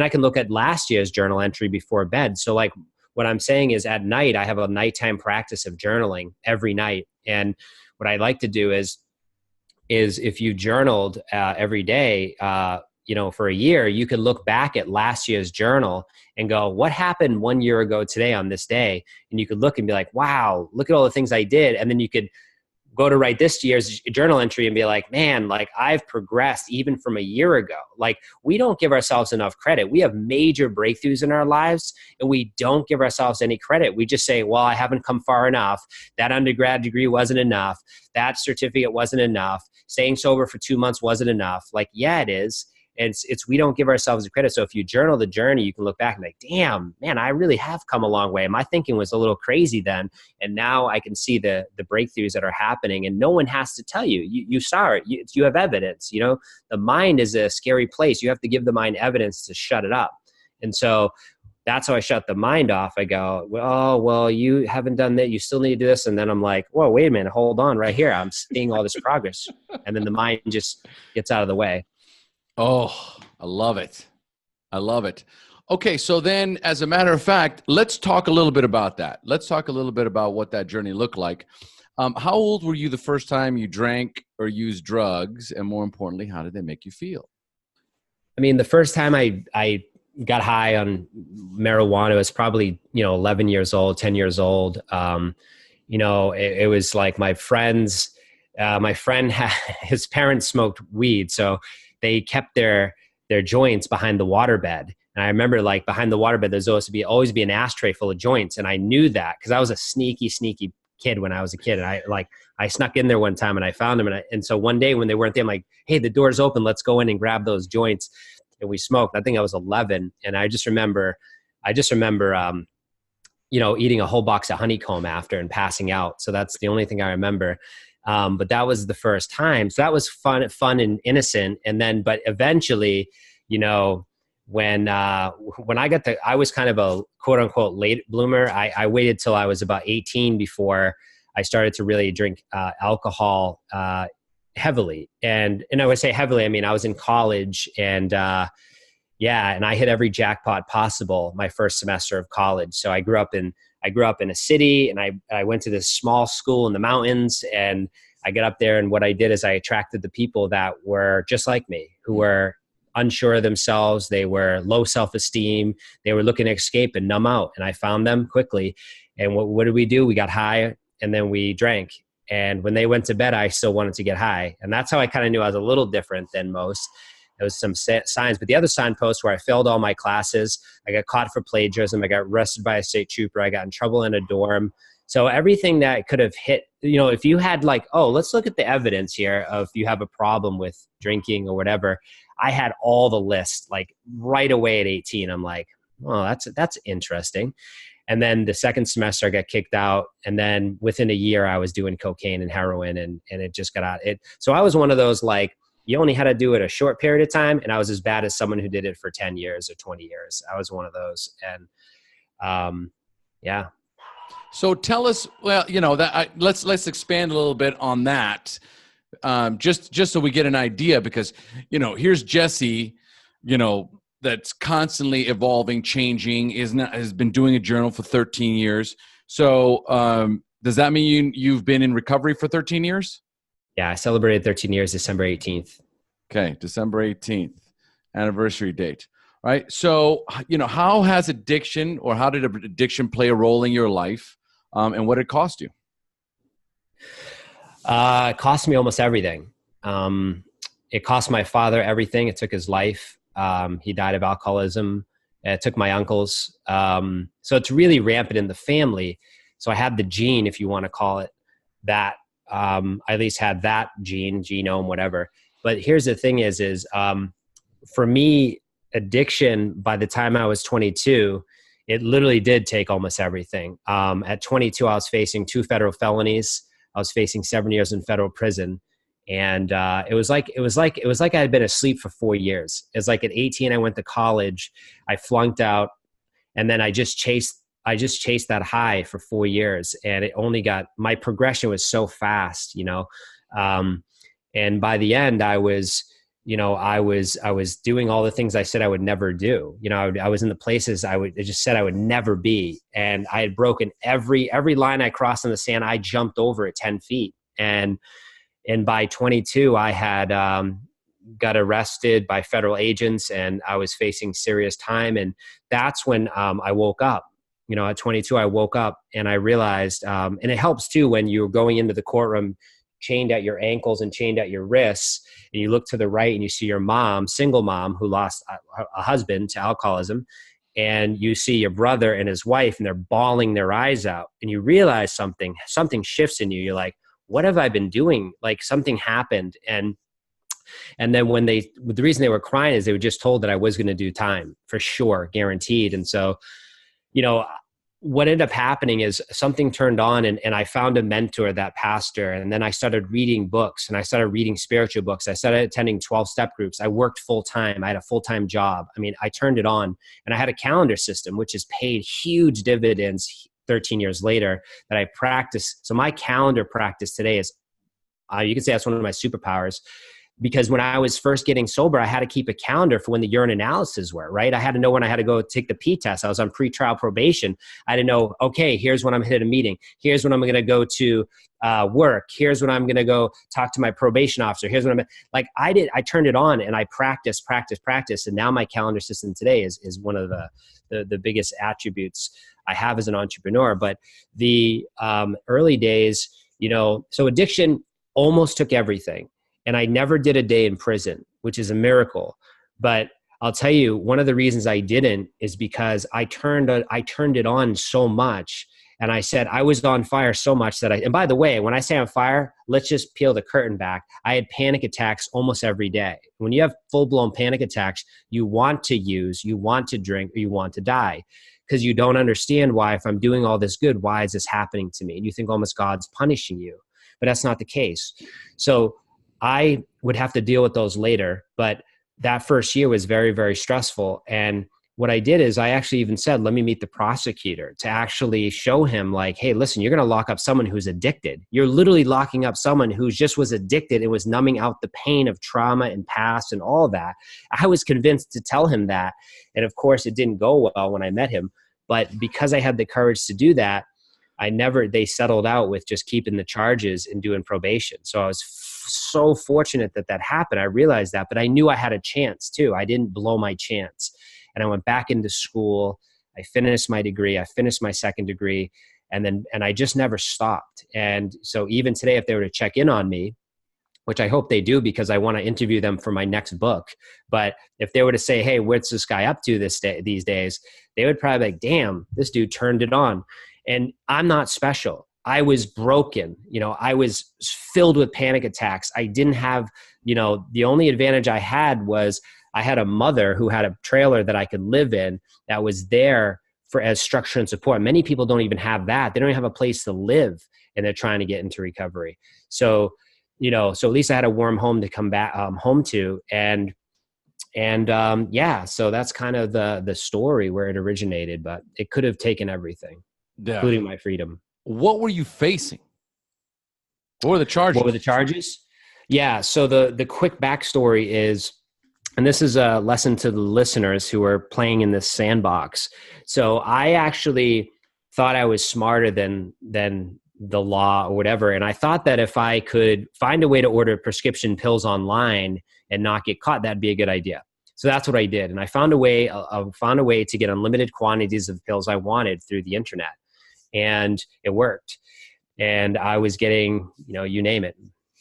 I can look at last year's journal entry before bed. So like what I'm saying is at night, I have a nighttime practice of journaling every night. And what I like to do is if you journaled every day, for a year, you could look back at last year's journal and go, what happened 1 year ago today on this day? And you could look and be like, wow, look at all the things I did. And then you could go to write this year's journal entry and be like, man, like I've progressed even from a year ago. Like we don't give ourselves enough credit. We have major breakthroughs in our lives and we don't give ourselves any credit. We just say, well, I haven't come far enough. That undergrad degree wasn't enough. That certificate wasn't enough. Staying sober for 2 months wasn't enough. Like, yeah, it is. And it's we don't give ourselves the credit. So if you journal the journey, you can look back and be like, damn, man, I really have come a long way. My thinking was a little crazy then. And now I can see the breakthroughs that are happening. And no one has to tell you. You saw it. You have evidence. You know, the mind is a scary place. You have to give the mind evidence to shut it up. And so that's how I shut the mind off. I go, oh, well, you haven't done that. You still need to do this. And then I'm like, whoa, wait a minute. Hold on right here. I'm seeing all this progress. And then the mind just gets out of the way. Oh, I love it. I love it. Okay, so then as a matter of fact, let's talk a little bit about that. Let's talk a little bit about what that journey looked like. How old were you the first time you drank or used drugs? And more importantly, how did they make you feel? I mean, the first time I got high on marijuana was probably, 11 years old, 10 years old. It was like my friend, his parents smoked weed. So they kept their joints behind the waterbed. And I remember like behind the waterbed, there's always be an ashtray full of joints. And I knew that because I was a sneaky kid when I was a kid. And I snuck in there one time and I found them. And so one day when they weren't there, I'm like, hey, the door's open. Let's go in and grab those joints. And we smoked. I think I was 11. And I just remember, eating a whole box of honeycomb after and passing out. So that's the only thing I remember. But that was the first time. So that was fun and innocent. And then, but eventually, when I was kind of a quote unquote late bloomer. I waited till I was about 18 before I started to really drink alcohol heavily. And I would say heavily, I mean, I was in college and and I hit every jackpot possible my first semester of college. So I grew up in a city and I went to this small school in the mountains, and I got up there, and what I did is I attracted the people that were just like me, who were unsure of themselves. They were low self-esteem. They were looking to escape and numb out. And I found them quickly. And what did we do? We got high and then we drank. And when they went to bed, I still wanted to get high. And that's how I kind of knew I was a little different than most. There was some signs, but the other signposts where I failed all my classes, I got caught for plagiarism, I got arrested by a state trooper, I got in trouble in a dorm. So everything that could have hit, if you had like, oh, let's look at the evidence here of you have a problem with drinking or whatever. I had all the lists like right away at 18. I'm like, oh, that's interesting. And then the second semester I got kicked out. And then within a year I was doing cocaine and heroin and it just got out. So I was one of those, like, you only had to do it a short period of time. And I was as bad as someone who did it for 10 years or 20 years. I was one of those. And yeah. So tell us, let's expand a little bit on that. Just so we get an idea, because, here's Jesse, that's constantly evolving, changing, has been doing a journal for 13 years. So does that mean you've been in recovery for 13 years? Yeah, I celebrated 13 years, December 18th. Okay, December 18th, anniversary date. Right. So, how has addiction, or how did addiction play a role in your life, and what did it cost you? It cost me almost everything. It cost my father everything. It took his life. He died of alcoholism. It took my uncles. So it's really rampant in the family. So I had the gene, if you want to call it that. I at least had that genome, whatever. But here's the thing is for me, addiction, by the time I was 22, it literally did take almost everything. At 22, I was facing 2 federal felonies. I was facing 7 years in federal prison. And it was like I had been asleep for 4 years. It's like at 18, I went to college, I flunked out, and then I just chased that high for 4 years. And my progression was so fast, and by the end I was doing all the things I said I would never do. I was in the places I just said I would never be. And I had broken every line I crossed in the sand. I jumped over at 10 feet. And by 22, I had got arrested by federal agents, and I was facing serious time. And that's when I woke up. At 22, I woke up and I realized, and it helps too when you're going into the courtroom, chained at your ankles and chained at your wrists, and you look to the right and you see your mom, single mom, who lost a husband to alcoholism, and you see your brother and his wife, and they're bawling their eyes out, and you realize something shifts in you. You're like, what have I been doing? Like, something happened. And then the reason they were crying is they were just told that I was going to do time for sure, guaranteed. And so, what ended up happening is something turned on, and I found a mentor, that pastor. And then I started reading books, and I started reading spiritual books. I started attending 12-step groups. I worked full time. I had a full-time job. I mean, I turned it on, and I had a calendar system, which has paid huge dividends 13 years later, that I practice. So my calendar practice today is, you could say that's one of my superpowers. Because when I was first getting sober, I had to keep a calendar for when the urine analyses were, right? I had to know when I had to go take the P test. I was on pretrial probation. I had to know, okay, here's when I'm headed a meeting. Here's when I'm going to go to work. Here's when I'm going to go talk to my probation officer. Here's when I turned it on, and I practiced. And now my calendar system today is one of the biggest attributes I have as an entrepreneur. But the early days, so addiction almost took everything. And I never did a day in prison, which is a miracle. But I'll tell you, one of the reasons I didn't is because I turned it on so much. And I said, I was on fire so much and by the way, when I say on fire, let's just peel the curtain back. I had panic attacks almost every day. When you have full-blown panic attacks, you want to use, you want to drink, or you want to die, because you don't understand why, if I'm doing all this good, why is this happening to me? And you think almost God's punishing you, but that's not the case. So I would have to deal with those later, but that first year was very, very stressful. And what I did is I actually even said, let me meet the prosecutor, to actually show him, like, hey, listen, you're going to lock up someone who's addicted. You're literally locking up someone who just was addicted and was numbing out the pain of trauma and past and all that. I was convinced to tell him that. And of course, it didn't go well when I met him. But because I had the courage to do that, they settled out with just keeping the charges and doing probation. So I was so fortunate that happened. I realized that, but I knew I had a chance too. I didn't blow my chance. And I went back into school. I finished my degree. I finished my second degree. And I just never stopped. And so even today, if they were to check in on me, which I hope they do, because I want to interview them for my next book. But if they were to say, hey, what's this guy up to these days? They would probably be like, damn, this dude turned it on. And I'm not special. I was broken. I was filled with panic attacks. I didn't have, the only advantage I had was I had a mother who had a trailer that I could live in that was there as structure and support. Many people don't even have that. They don't even have a place to live, and they're trying to get into recovery. So, so at least I had a warm home to come back home to. And so that's kind of the story where it originated, but it could have taken everything, including my freedom. What were you facing? What were the charges? Yeah. So the quick backstory is, and this is a lesson to the listeners who are playing in this sandbox. So I actually thought I was smarter than the law or whatever. And I thought that if I could find a way to order prescription pills online and not get caught, that'd be a good idea. So that's what I did. And I found a way to get unlimited quantities of pills I wanted through the internet. And it worked. And I was getting, you name it,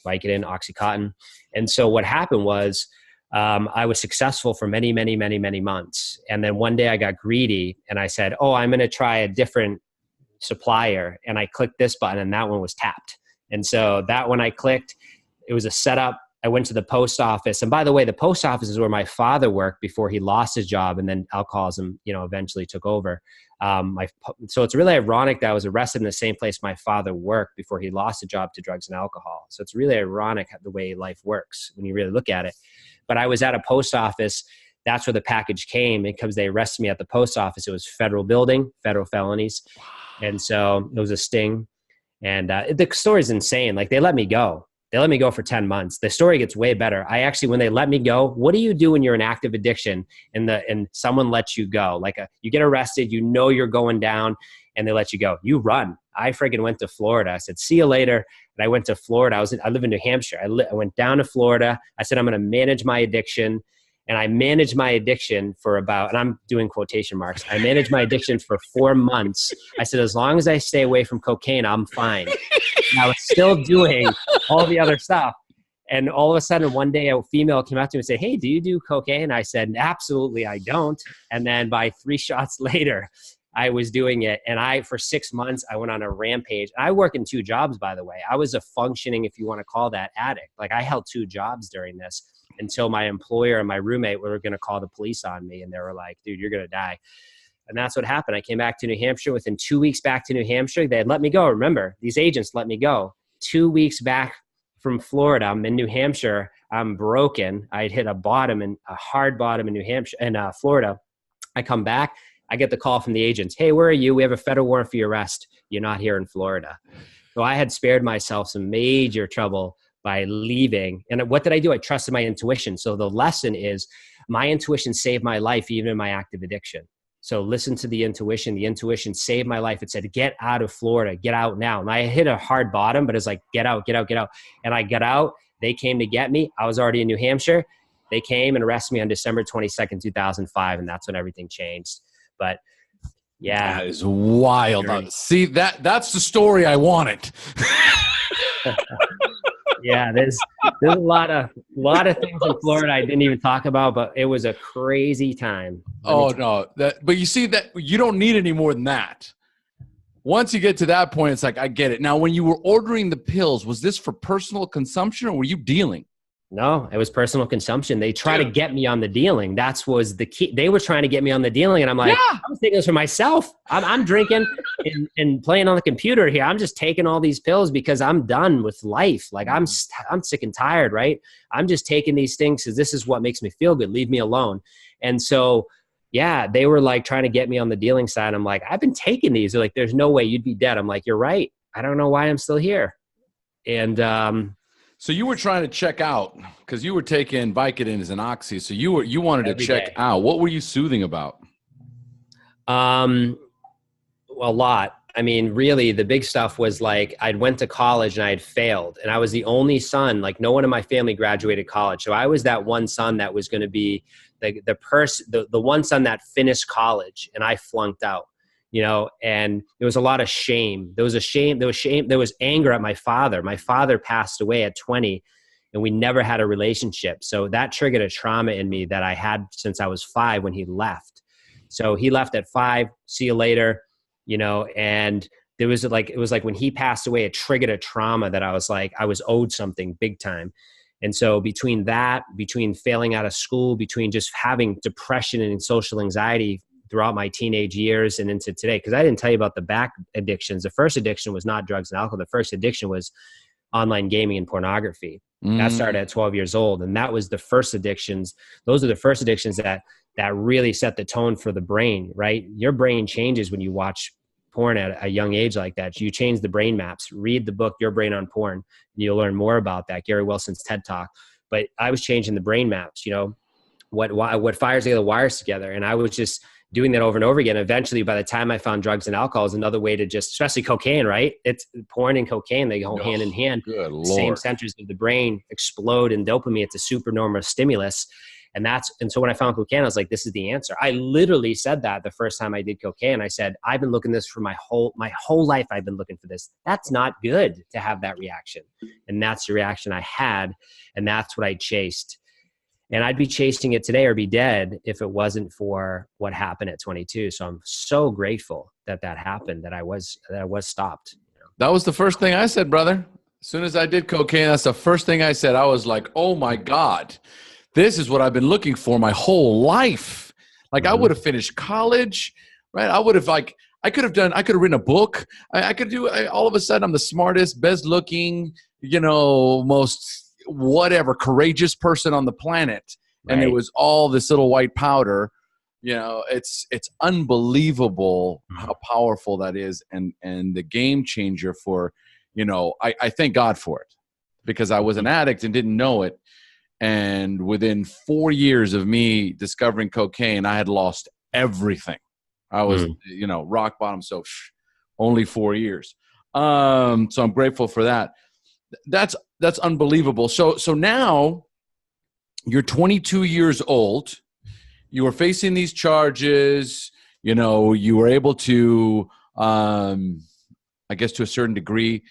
Vicodin, Oxycontin. And so what happened was I was successful for many, many, many, many months. And then one day I got greedy and I said, I'm going to try a different supplier. And I clicked this button and that one was tapped. And so that one I clicked, it was a setup. I went to the post office. And by the way, the post office is where my father worked before he lost his job, and then alcoholism, eventually took over. So it's really ironic that I was arrested in the same place my father worked before he lost a job to drugs and alcohol. So it's really ironic the way life works when you really look at it. But I was at a post office. That's where the package came, because they arrested me at the post office. It was federal building, federal felonies. And so it was a sting. And the story's insane. Like, they let me go. They let me go for 10 months. The story gets way better. When they let me go, what do you do when you're in active addiction and someone lets you go? You get arrested, you're going down, and they let you go. You run. I friggin' went to Florida. I said, see you later. And I went to Florida. I live in New Hampshire. I went down to Florida. I said, I'm going to manage my addiction. And I managed my addiction for about, and I'm doing quotation marks, I managed my addiction for 4 months. I said, as long as I stay away from cocaine, I'm fine. And I was still doing all the other stuff. And all of a sudden, one day, a female came up to me and said, hey, do you do cocaine? I said, absolutely, I don't. And then by 3 shots later, I was doing it. And for 6 months, I went on a rampage. I work in 2 jobs, by the way. I was a functioning, if you want to call that, addict. Like, I held 2 jobs during this until my employer and my roommate were going to call the police on me. And they were like, dude, you're going to die. And that's what happened. I came back to New Hampshire. Within 2 weeks back to New Hampshire, they had let me go. Remember, these agents let me go. 2 weeks back from Florida, I'm in New Hampshire. I'm broken. I'd hit a hard bottom in New Hampshire and Florida. I come back. I get the call from the agents. Hey, where are you? We have a federal warrant for your arrest. You're not here in Florida. So I had spared myself some major trouble by leaving. And what did I do? I trusted my intuition. So the lesson is my intuition saved my life, even in my active addiction. So listen to the intuition. The intuition saved my life. It said, get out of Florida, get out now. And I hit a hard bottom, but it's like, get out, get out, get out. And I got out. They came to get me. I was already in New Hampshire. They came and arrested me on December 22nd, 2005. And that's when everything changed. But yeah. That is wild. See, that's the story I wanted. Yeah, there's a lot of things in Florida I didn't even talk about, but it was a crazy time. But you see that you don't need any more than that. Once you get to that point, it's like, I get it. Now, when you were ordering the pills, was this for personal consumption or were you dealing? No, it was personal consumption. They try to get me on the dealing. That was the key. They were trying to get me on the dealing. And I'm like, I was taking this for myself. I'm drinking and playing on the computer here. I'm just taking all these pills because I'm done with life. Like I'm sick and tired, right? I'm just taking these things because this is what makes me feel good. Leave me alone. And so, yeah, they were like trying to get me on the dealing side. I'm like, I've been taking these. They're like, there's no way you'd be dead. I'm like, you're right. I don't know why I'm still here. And, so you were trying to check out because you were taking Vicodin as an oxy. So you wanted to check out. What were you soothing about? A lot. I mean, really, the big stuff was like I'd went to college and I had failed, and I was the only son. Like no one in my family graduated college, so I was that one son that was going to be the one son that finished college, and I flunked out. You know, and there was a lot of shame. There was shame. There was anger at my father. My father passed away at 20 and we never had a relationship. So that triggered a trauma in me that I had since I was 5 when he left. So he left at 5, see you later, you know, and it was like when he passed away, it triggered a trauma that I was like, I was owed something big time. And so between failing out of school, between just having depression and social anxiety throughout my teenage years and into today, because I didn't tell you about the back addictions. The first addiction was not drugs and alcohol. The first addiction was online gaming and pornography. That started at 12 years old. And that was the first addictions. Those are the first addictions that really set the tone for the brain, right? Your brain changes when you watch porn at a young age like that. You change the brain maps. Read the book, Your Brain on Porn, and you'll learn more about that. Gary Wilson's TED Talk. But I was changing the brain maps, you know, what fires the wires together. And I was just doing that over and over again. Eventually, by the time I found drugs and alcohol, is another way to just, especially cocaine, right? It's porn and cocaine. They go hand in hand. Good Lord. Same centers of the brain explode in dopamine. It's a supernormal stimulus. And so when I found cocaine, I was like, this is the answer. I literally said that the first time I did cocaine. I said, I've been looking this for my whole life. I've been looking for this. That's not good to have that reaction. And that's the reaction I had. And that's what I chased. And I'd be chasing it today or be dead if it wasn't for what happened at 22. So I'm so grateful that happened, that I was stopped. That was the first thing I said, brother. As soon as I did cocaine, that's the first thing I said. I was like, oh my God, this is what I've been looking for my whole life. Like I would have finished college, right? I could have written a book. I could do, all of a sudden I'm the smartest, best looking, you know, most whatever courageous person on the planet. And it was all this little white powder. You know, it's unbelievable how powerful that is. And the game changer for, you know, I thank God for it because I was an addict and didn't know it. And within 4 years of me discovering cocaine, I had lost everything. I was, you know, rock bottom. So only 4 years. So I'm grateful for that. That's unbelievable. So now You're 22 years old. You were facing these charges. You know, you were able to, I guess to a certain degree,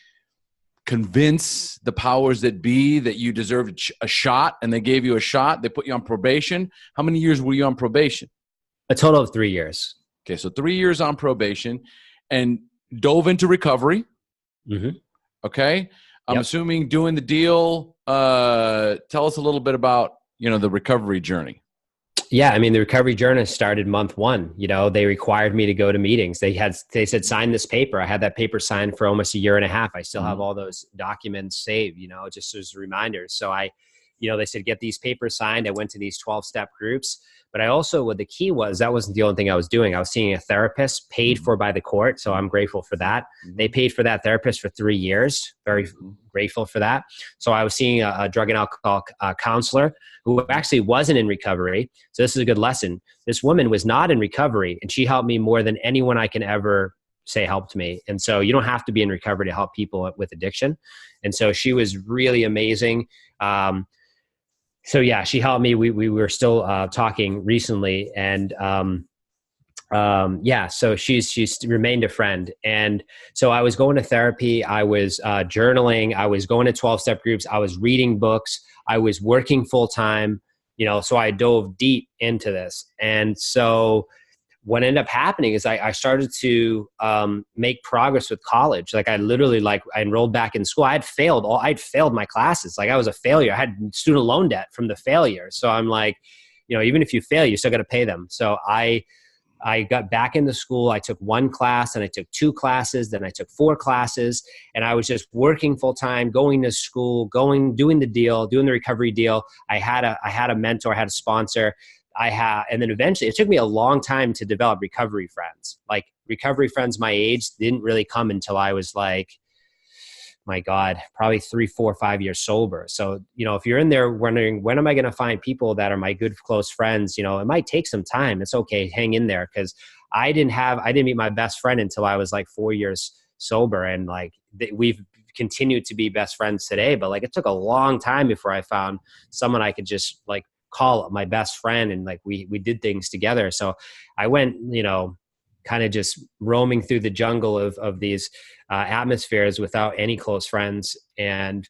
convince the powers that be that you deserved a shot, and they gave you a shot. They put you on probation. How many years were you on probation? A total of 3 years. Okay, so 3 years on probation, and dove into recovery. Mm-hmm. Okay, I'm Yep. assuming doing the deal. Tell us a little bit about, you know, the recovery journey. Yeah, I mean, the recovery journey started month one. You know, they required me to go to meetings. They said, sign this paper. I had that paper signed for almost a year and a half. I still have all those documents saved, you know, just as reminders. So they said, get these papers signed. I went to these 12-step groups. But I also, what the key was, that wasn't the only thing I was doing. I was seeing a therapist paid for by the court. So I'm grateful for that. They paid for that therapist for 3 years. Very grateful for that. So I was seeing a drug and alcohol counselor who actually wasn't in recovery. So this is a good lesson. This woman was not in recovery, and she helped me more than anyone I can ever say helped me. And so you don't have to be in recovery to help people with addiction. And so she was really amazing. So yeah, she helped me. We were still talking recently, and so she's remained a friend. And so I was going to therapy. I was journaling. I was going to 12-step groups. I was reading books. I was working full time. You know, so I dove deep into this. And so what ended up happening is I started to make progress with college. Like I literally, I enrolled back in school. I'd failed my classes. Like I was a failure. I had student loan debt from the failure. So I'm like, you know, even if you fail, you still got to pay them. So I got back into school. I took one class, and I took 2 classes. Then I took 4 classes, and I was just working full time, going to school, doing the deal, doing the recovery deal. I had a mentor, I had a sponsor. And then eventually it took me a long time to develop recovery friends. Like recovery friends my age didn't really come until I was like, my God, probably 3, 4, 5 years sober. So, you know, if you're in there wondering, when am I going to find people that are my good, close friends? You know, it might take some time. It's okay. Hang in there. Cause I didn't meet my best friend until I was like 4 years sober. And like we've continued to be best friends today, but like it took a long time before I found someone I could just like call my best friend, and like we did things together. So I went, you know, kind of just roaming through the jungle of these atmospheres without any close friends. And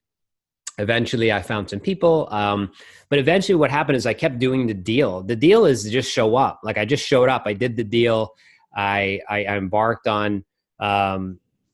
eventually I found some people. But eventually what happened is I kept doing the deal. The deal is to just show up. Like I just showed up. I did the deal. I embarked on,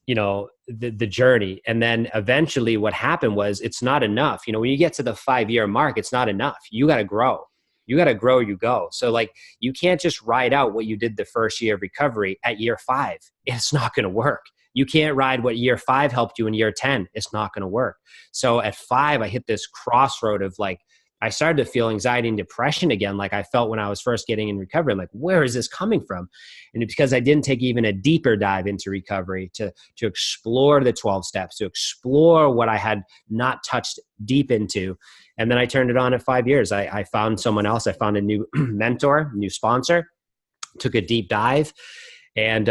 you know, the journey. And then eventually what happened was, it's not enough. You know, when you get to the 5-year mark, it's not enough. You got to grow. You got to grow, you go. So like, you can't just ride out what you did the first year of recovery at year 5. It's not going to work. You can't ride what year 5 helped you in year 10. It's not going to work. So at 5, I hit this crossroad of like, I started to feel anxiety and depression again, like I felt when I was first getting in recovery. I'm like, where is this coming from? And it's because I didn't take even a deeper dive into recovery to explore the 12 steps, to explore what I had not touched deep into. And then I turned it on at 5 years. I found someone else. I found a new mentor, new sponsor, took a deep dive. And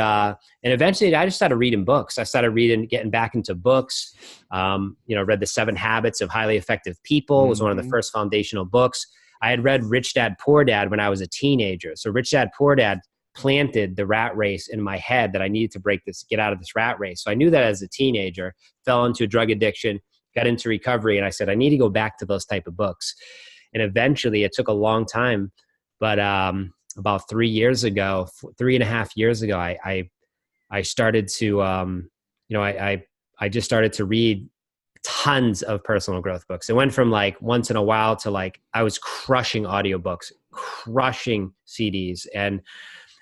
eventually I just started reading books. I started getting back into books. Read The 7 Habits of Highly Effective People. It was one of the first foundational books. I had read Rich Dad, Poor Dad when I was a teenager. So Rich Dad, Poor Dad planted the rat race in my head that I needed to get out of this rat race. So I knew that as a teenager, fell into a drug addiction, got into recovery. And I said, I need to go back to those type of books. And eventually it took a long time, but, about 3 years ago, 3.5 years ago, I started to, I just started to read tons of personal growth books. It went from like once in a while to like, I was crushing audiobooks, crushing CDs, and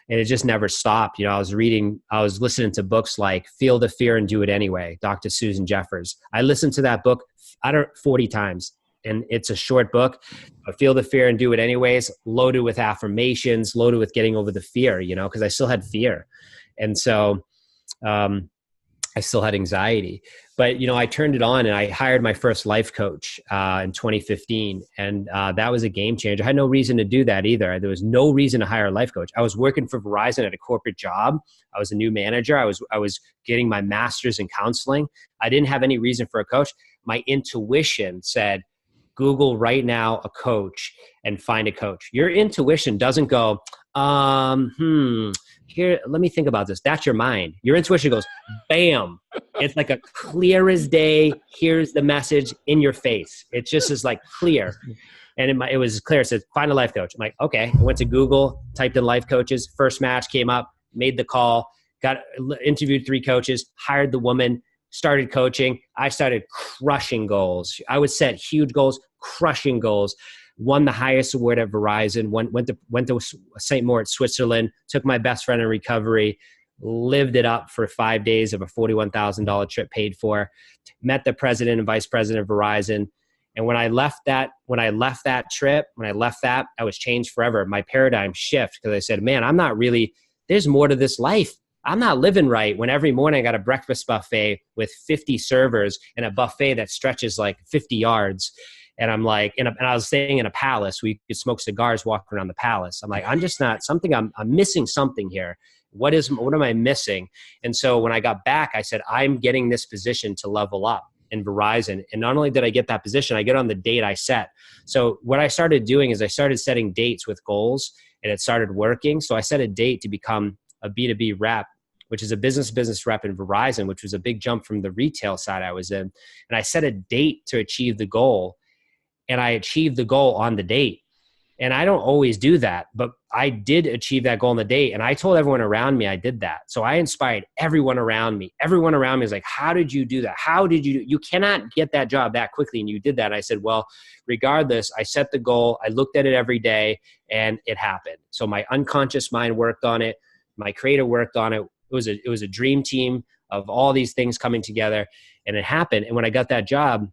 it just never stopped. You know, I was listening to books like Feel the Fear and Do It Anyway, Dr. Susan Jeffers. I listened to that book 40 times. And it's a short book, but Feel the Fear and Do It Anyways, loaded with affirmations, loaded with getting over the fear, you know, because I still had fear. And so I still had anxiety. But, you know, I turned it on and I hired my first life coach in 2015. And that was a game changer. I had no reason to do that either. There was no reason to hire a life coach. I was working for Verizon at a corporate job. I was a new manager. I was getting my master's in counseling. I didn't have any reason for a coach. My intuition said, Google right now a coach and find a coach. Your intuition doesn't go, here, let me think about this. That's your mind. Your intuition goes, bam. It's like a clear as day. Here's the message in your face. It just is like clear. And it was clear. It said, find a life coach. I'm like, okay. I went to Google, typed in life coaches. First match came up, made the call, interviewed 3 coaches, hired the woman, started coaching. I started crushing goals. I would set huge goals, crushing goals. Won the highest award at Verizon. Went to St. Moritz, Switzerland. Took my best friend in recovery. Lived it up for 5 days of a $41,000 trip paid for. Met the president and vice president of Verizon. And when I left that trip, I was changed forever. My paradigm shift, because I said, man, there's more to this life. I'm not living right when every morning I got a breakfast buffet with 50 servers and a buffet that stretches like 50 yards. And I'm like, and I was staying in a palace. We could smoke cigars walking around the palace. I'm like, I'm just not something. I'm missing something here. What am I missing? And so when I got back, I said, I'm getting this position to level up in Verizon. And not only did I get that position, I get on the date I set. So what I started doing is I started setting dates with goals, and it started working. So I set a date to become a B2B rep, which is a business rep in Verizon, which was a big jump from the retail side I was in. And I set a date to achieve the goal, and I achieved the goal on the date. And I don't always do that, but I did achieve that goal on the date. And I told everyone around me I did that. So I inspired everyone around me. Everyone around me was like, how did you do that? How did you do? You cannot get that job that quickly. And you did that. And I said, well, regardless, I set the goal. I looked at it every day, and it happened. So my unconscious mind worked on it. My creator worked on it. It was a dream team of all these things coming together, and it happened. And when I got that job,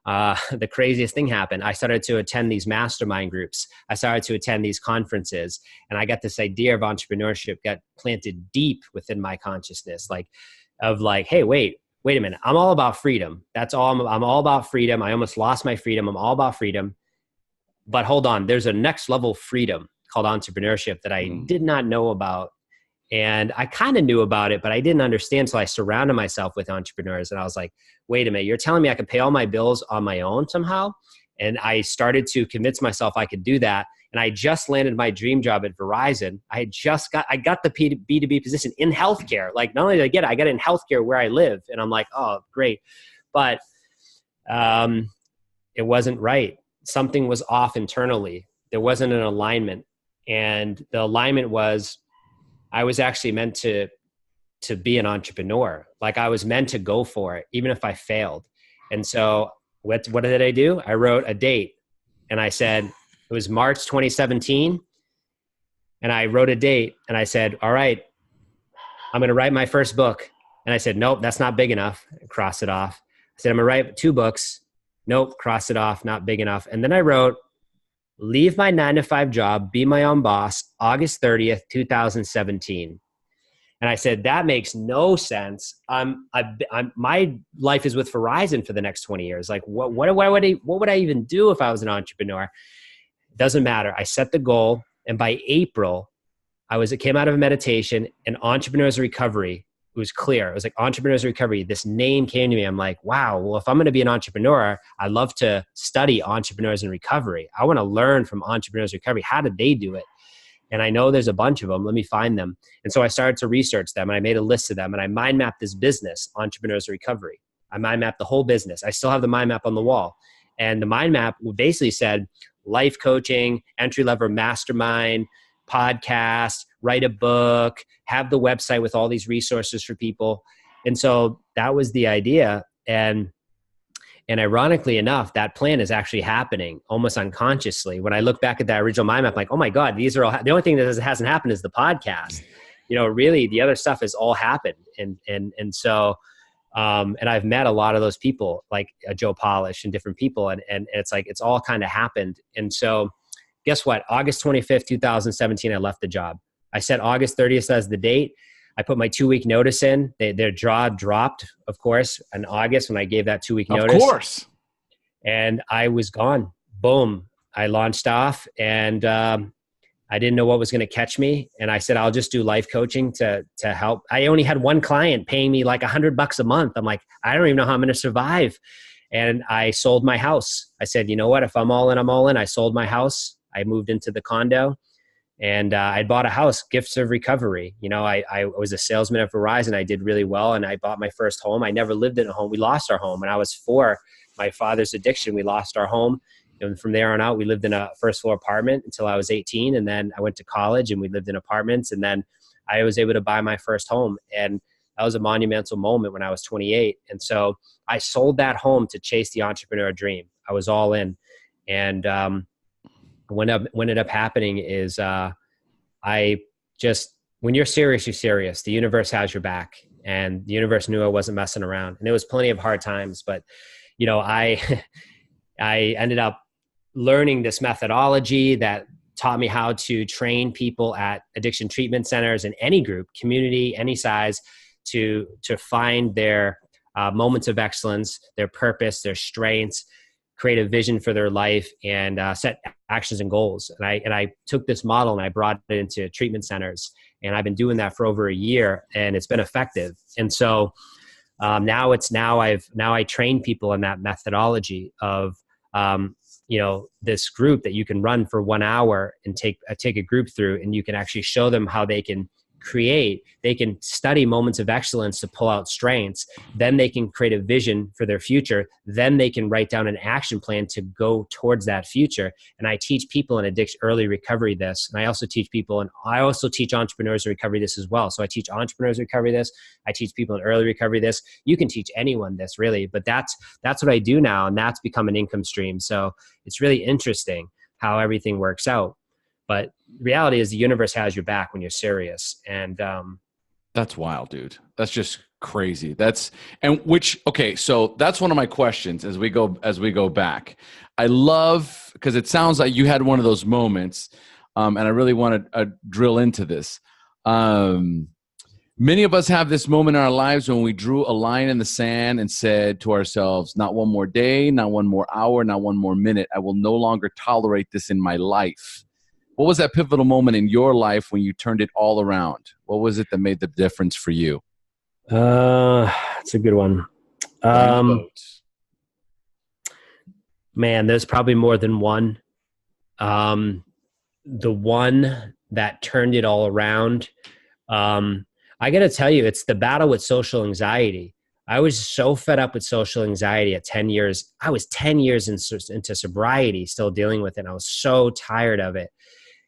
the craziest thing happened. I started to attend these mastermind groups. I started to attend these conferences, and I got this idea of entrepreneurship got planted deep within my consciousness, hey, wait a minute. I'm all about freedom. That's all. I'm all about freedom. I almost lost my freedom. I'm all about freedom. But hold on, there's a next level freedom called entrepreneurship that I did not know about. And I kind of knew about it, but I didn't understand. So I surrounded myself with entrepreneurs, and I was like, wait a minute, you're telling me I can pay all my bills on my own somehow? And I started to convince myself I could do that. And I just landed my dream job at Verizon. I got the B2B position in healthcare. Like, not only did I get it, I got it in healthcare where I live. And I'm like, oh, great. But it wasn't right. Something was off internally. There wasn't an alignment. And the alignment was, I was actually meant to be an entrepreneur. Like, I was meant to go for it, even if I failed. And so what did I do? I wrote a date, and I said, it was March 2017. And I wrote a date, and I said, all right, I'm going to write my first book. And I said, nope, that's not big enough. Cross it off. I said, I'm going to write 2 books. Nope, cross it off. Not big enough. And then I wrote, leave my 9-to-5 job, be my own boss, August 30th, 2017. And I said, that makes no sense. My life is with Verizon for the next 20 years. Like, what would I even do if I was an entrepreneur? It doesn't matter. I set the goal. And by April, it came out of a meditation, and Entrepreneurs Recovery. It was clear. It was like Entrepreneurs Recovery. This name came to me. I'm like, wow, well, if I'm going to be an entrepreneur, I love to study entrepreneurs in recovery. I want to learn from entrepreneurs in recovery. How did they do it? And I know there's a bunch of them. Let me find them. And so I started to research them, and I made a list of them, and I mind mapped this business, Entrepreneurs in Recovery. I mind mapped the whole business. I still have the mind map on the wall. And the mind map basically said life coaching, entry-level mastermind, podcast, write a book, have the website with all these resources for people. And so that was the idea. And ironically enough, that plan is actually happening almost unconsciously. When I look back at that original mind map, I'm like, oh my God, these are all, the only thing that hasn't happened is the podcast. Really the other stuff has all happened. And so I've met a lot of those people, like Joe Polish and different people. And it's like, it's all kind of happened. And so guess what? August 25th, 2017, I left the job. I set August 30th as the date. I put my 2-week notice in. Their jaw dropped, of course, in August when I gave that 2-week notice. Of course. And I was gone. Boom. I launched off, and I didn't know what was going to catch me. And I said, I'll just do life coaching to help. I only had one client paying me like $100 a month. I'm like, I don't even know how I'm going to survive. And I sold my house. I said, you know what, if I'm all in, I'm all in. I sold my house. I moved into the condo, and I bought a house, gifts of recovery. You know, I was a salesman at Verizon. I did really well, and I bought my first home. I never lived in a home. We lost our home when I was 4. My father's addiction, we lost our home. And from there on out, we lived in a first floor apartment until I was 18. And then I went to college and we lived in apartments. And then I was able to buy my first home. And that was a monumental moment when I was 28. And so I sold that home to chase the entrepreneur dream. I was all in. And what ended up happening is when you're serious, you're serious. The universe has your back. And the universe knew I wasn't messing around. And it was plenty of hard times. But, you know, I ended up learning this methodology that taught me how to train people at addiction treatment centers in any group, community, any size, to find their moments of excellence, their purpose, their strengths, create a vision for their life, and set actions and goals. And I took this model and I brought it into treatment centers, and I've been doing that for over a year, and it's been effective. And so now I train people in that methodology of this group that you can run for 1 hour and take a group through, and you can actually show them how they can study moments of excellence to pull out strengths. Then they can create a vision for their future. Then they can write down an action plan to go towards that future. And I teach people in addiction, early recovery this. And I also teach entrepreneurs in recovery this as well. So I teach entrepreneurs in recovery this. I teach people in early recovery this. You can teach anyone this, really, but that's what I do now. And that's become an income stream. So it's really interesting how everything works out. But the reality is the universe has your back when you're serious. And that's wild, dude. That's just crazy. So that's one of my questions as we go back. I love, because it sounds like you had one of those moments, and I really want to drill into this. Many of us have this moment in our lives when we drew a line in the sand and said to ourselves, not one more day, not one more hour, not one more minute. I will no longer tolerate this in my life. What was that pivotal moment in your life when you turned it all around? What was it that made the difference for you? That's a good one. Man, there's probably more than one. The one that turned it all around, I got to tell you, it's the battle with social anxiety. I was so fed up with social anxiety at 10 years. I was 10 years into sobriety, still dealing with it. And I was so tired of it.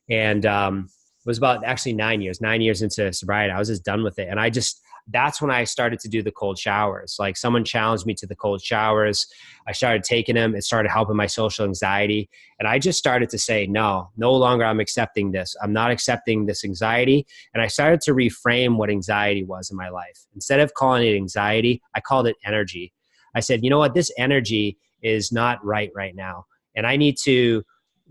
And it was about actually 9 years into sobriety. I was just done with it. And that's when I started to do the cold showers. Like, someone challenged me to the cold showers. I started taking them. It started helping my social anxiety. And I just started to say, no longer I'm accepting this. I'm not accepting this anxiety. And I started to reframe what anxiety was in my life. Instead of calling it anxiety, I called it energy. I said, you know what? This energy is not right now. And I need to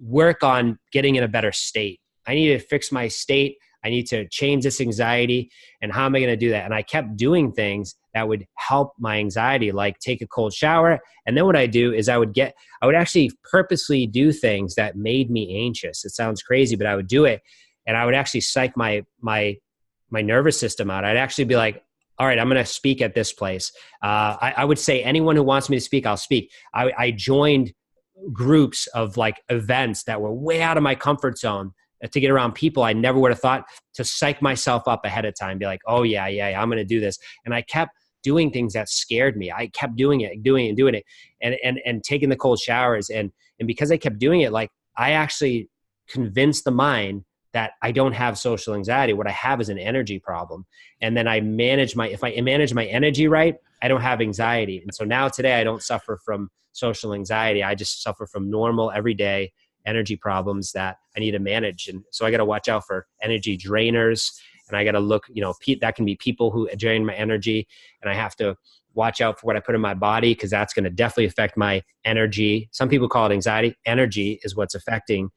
work on getting in a better state. I need to fix my state. I need to change this anxiety. And how am I going to do that? And I kept doing things that would help my anxiety, like take a cold shower. And then what I do is I would actually purposely do things that made me anxious. It sounds crazy, but I would do it. And I would actually psych my nervous system out. I'd actually be like, all right, I'm going to speak at this place. I would say, anyone who wants me to speak, I'll speak. I joined groups of like events that were way out of my comfort zone to get around people I never would have thought, to psych myself up ahead of time, be like, oh yeah, I'm going to do this. And I kept doing things that scared me. I kept doing it and taking the cold showers. And because I kept doing it, like, I actually convinced the mind that I don't have social anxiety. What I have is an energy problem. And then if I manage my energy right, I don't have anxiety. And so now today I don't suffer from social anxiety. I just suffer from normal everyday energy problems that I need to manage. And so I got to watch out for energy drainers, and I got to look, that can be people who drain my energy, and I have to watch out for what I put in my body, because that's going to definitely affect my energy. Some people call it anxiety. Energy is what's affecting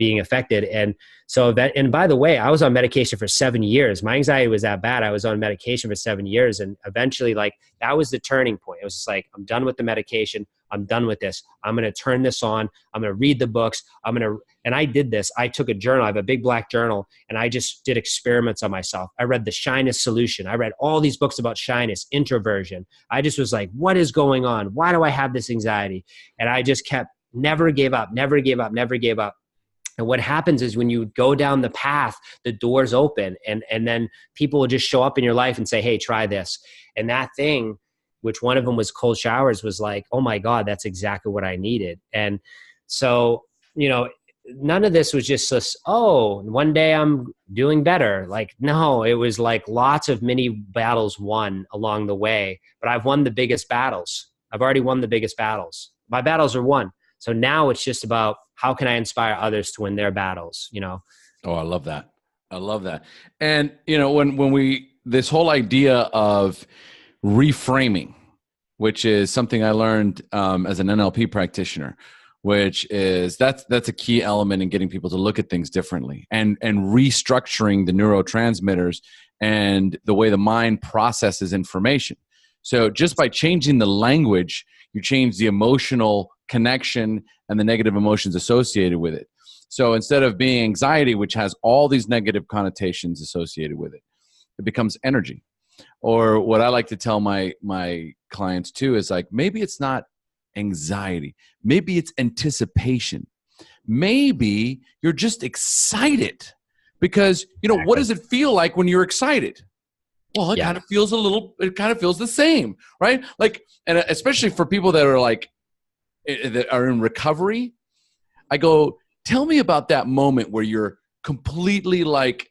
being affected. And so that, and by the way, I was on medication for 7 years. My anxiety was that bad. I was on medication for 7 years. And eventually, like, that was the turning point. It was just like, I'm done with the medication. I'm done with this. I'm going to turn this on. I'm going to read the books. And I did this. I took a journal. I have a big black journal, and I just did experiments on myself. I read The Shyness Solution. I read all these books about shyness, introversion. I just was like, what is going on? Why do I have this anxiety? And I just kept, never gave up, never gave up, never gave up. And what happens is when you go down the path, the doors open, and then people will just show up in your life and say, hey, try this. And that thing, which one of them was cold showers, was like, oh my God, that's exactly what I needed. And so, none of this was just this, oh, one day I'm doing better. Like, no, it was like lots of mini battles won along the way, but I've won the biggest battles. I've already won the biggest battles. My battles are won. So now it's just about, how can I inspire others to win their battles, Oh, I love that. I love that. And, this whole idea of reframing, which is something I learned as an NLP practitioner, which is that's a key element in getting people to look at things differently and restructuring the neurotransmitters and the way the mind processes information. So just by changing the language, you change the emotional connection and the negative emotions associated with it. So instead of being anxiety, which has all these negative connotations associated with it, it becomes energy. Or what I like to tell my clients too is like, maybe it's not anxiety. Maybe it's anticipation. Maybe you're just excited because, what does it feel like when you're excited? Well, it kind of feels the same, right? Like, and especially for people that are like, that are in recovery, I go, tell me about that moment where you're completely like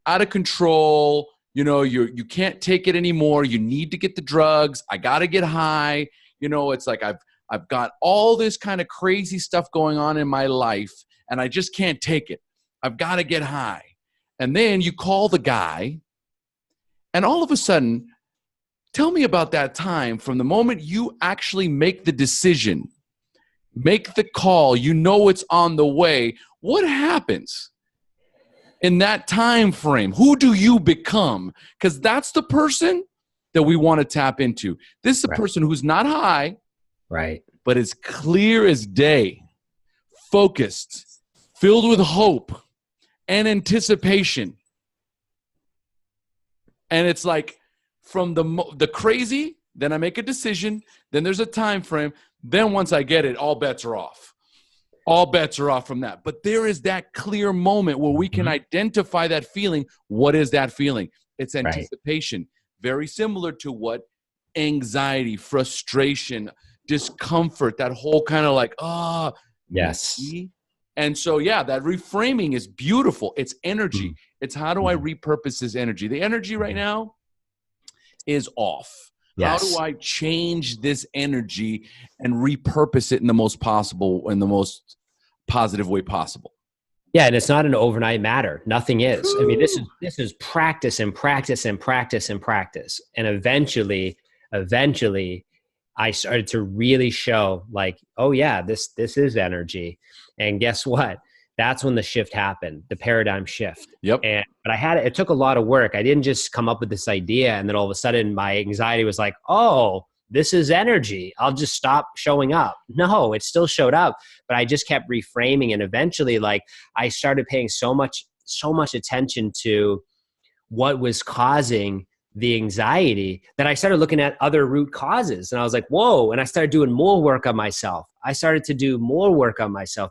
out of control. You can't take it anymore. You need to get the drugs. I got to get high. It's like I've got all this kind of crazy stuff going on in my life and I just can't take it. I've got to get high. And then you call the guy and all of a sudden, tell me about that time from the moment you actually make the decision, make the call, it's on the way. What happens in that time frame? Who do you become? Because that's the person that we want to tap into. This is a person who's not high, right, but is clear as day, focused, filled with hope and anticipation. And it's like from the crazy, then I make a decision, then there's a time frame, then once I get it, all bets are off. All bets are off from that. But there is that clear moment where we can identify that feeling. What is that feeling? It's anticipation. Very similar to what anxiety, frustration, discomfort, that whole kind of like, yes. Me? And so, that reframing is beautiful. It's energy. It's how do I repurpose this energy? The energy right now is off. Yes. How do I change this energy and repurpose it in the most positive way possible? Yeah, and it's not an overnight matter. Nothing is. I mean, this is practice and practice and practice and practice. And eventually, I started to really show like, oh yeah, this is energy. And guess what? That's when the shift happened, the paradigm shift. Yep. But it took a lot of work. I didn't just come up with this idea and then all of a sudden my anxiety was like, oh, this is energy. I'll just stop showing up. No, it still showed up, but I just kept reframing. And eventually like I started paying so much attention to what was causing the anxiety that I started looking at other root causes. And I was like, whoa. And I started doing more work on myself.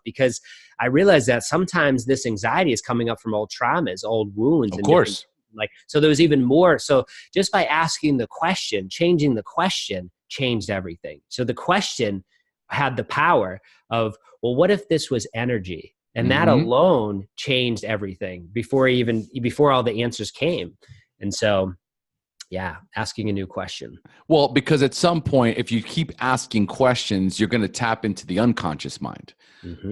Because I realized that sometimes this anxiety is coming up from old traumas, old wounds. Of course. So there was even more. So just by asking the question, changing the question changed everything. So the question had the power of, well, what if this was energy? And that alone changed everything before all the answers came. And so, asking a new question. Well, because at some point, if you keep asking questions, you're going to tap into the unconscious mind.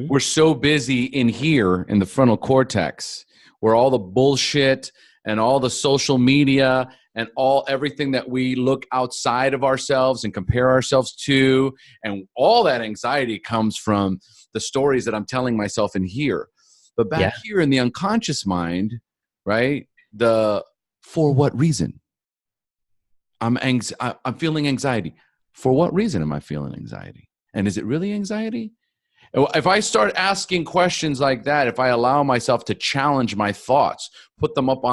We're so busy in here in the frontal cortex where all the bullshit and all the social media and everything that we look outside of ourselves and compare ourselves to, and all that anxiety comes from the stories that I'm telling myself in here. But back here in the unconscious mind, right? For what reason? I'm feeling anxiety. For what reason am I feeling anxiety? And is it really anxiety? If I start asking questions like that, if I allow myself to challenge my thoughts, put them up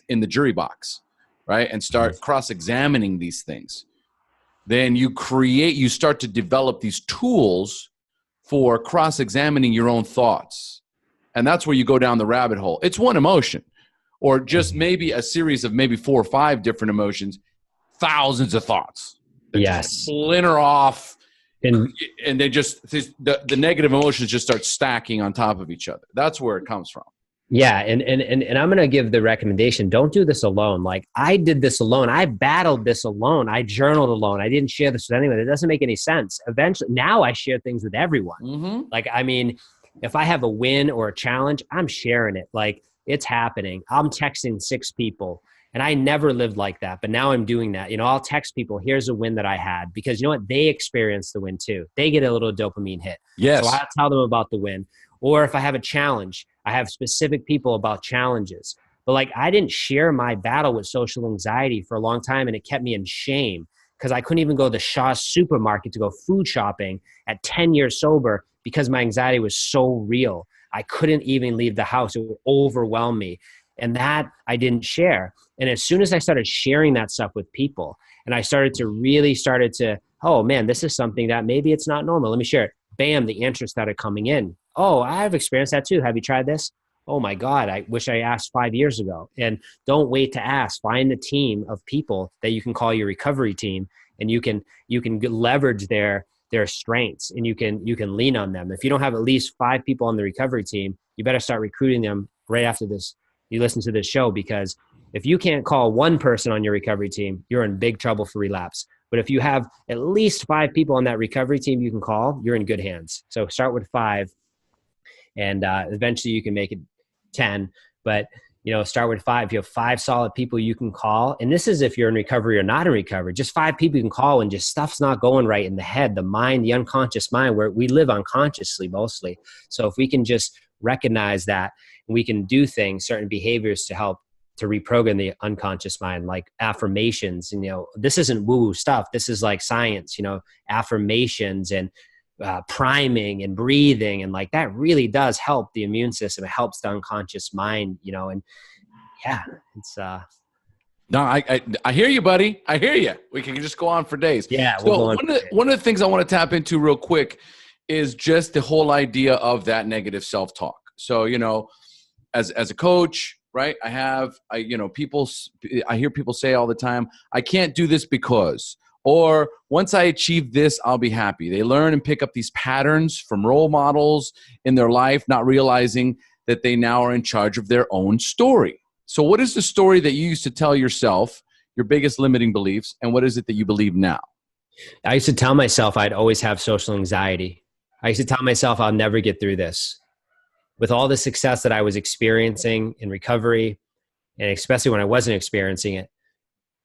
in the jury box, right? And start cross-examining these things, then you start to develop these tools for cross-examining your own thoughts. And that's where you go down the rabbit hole. It's one emotion, or just maybe a series of maybe 4 or 5 different emotions, thousands of thoughts that just splinter off, and they the negative emotions just start stacking on top of each other. That's where it comes from. Yeah. And I'm going to give the recommendation. Don't do this alone. Like, I did this alone. I battled this alone. I journaled alone. I didn't share this with anyone. It doesn't make any sense. Eventually, now I share things with everyone. Mm-hmm. Like, I mean, if I have a win or a challenge, I'm sharing it. Like, it's happening. I'm texting 6 people. And I never lived like that, but now I'm doing that. You know, I'll text people, here's a win that I had, because you know what? They experience the win too. They get a little dopamine hit. Yes. So I'll tell them about the win. Or if I have a challenge, I have specific people about challenges. But like, I didn't share my battle with social anxiety for a long time, and it kept me in shame because I couldn't even go to the Shaw supermarket to go food shopping at 10 years sober because my anxiety was so real. I couldn't even leave the house. It would overwhelm me. And that I didn't share. And as soon as I started sharing that stuff with people, and I started to, oh man, this is something that maybe it's not normal. Let me share it. Bam, the answers started coming in. Oh, I've experienced that too. Have you tried this? Oh my God, I wish I asked 5 years ago. And don't wait to ask. Find a team of people that you can call your recovery team, and you can leverage their strengths, and you can lean on them. If you don't have at least 5 people on the recovery team, you better start recruiting them right after this. You listen to this show, because if you can't call 1 person on your recovery team, you're in big trouble for relapse. But if you have at least 5 people on that recovery team you can call, you're in good hands. So start with 5, and eventually you can make it 10. But you know, start with 5. You have 5 solid people you can call, and this is if you're in recovery or not in recovery. Just 5 people you can call when just stuff's not going right in the head, the mind, the unconscious mind, where we live unconsciously mostly. So if we can just recognize that, we can do things, certain behaviors to help to reprogram the unconscious mind, like affirmations. And, you know, this isn't woo-woo stuff. This is like science, you know, affirmations and priming and breathing. And like, that really does help the immune system. It helps the unconscious mind, you know, and yeah, it's, no, I hear you, buddy. I hear you. We can just go on for days. Yeah. So one of the things I want to tap into real quick is just the whole idea of that negative self-talk. So, you know, as a coach, right, I hear people say all the time, I can't do this because, or once I achieve this, I'll be happy. They learn and pick up these patterns from role models in their life, not realizing that they now are in charge of their own story. So what is the story that you used to tell yourself, your biggest limiting beliefs, and what is it that you believe now? I used to tell myself I'd always have social anxiety. I used to tell myself I'll never get through this. With all the success that I was experiencing in recovery, and especially when I wasn't experiencing it,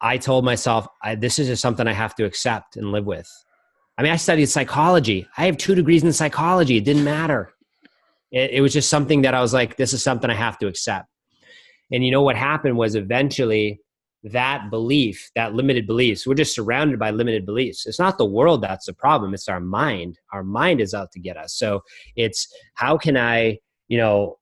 I told myself, this is just something I have to accept and live with. I mean, I studied psychology. I have 2 degrees in psychology. It didn't matter. It was just something that I was like, this is something I have to accept. And you know what happened was eventually that belief, that limited beliefs, we're just surrounded by limited beliefs. It's not the world that's the problem. It's our mind. Our mind is out to get us. So it's, how can I, you know,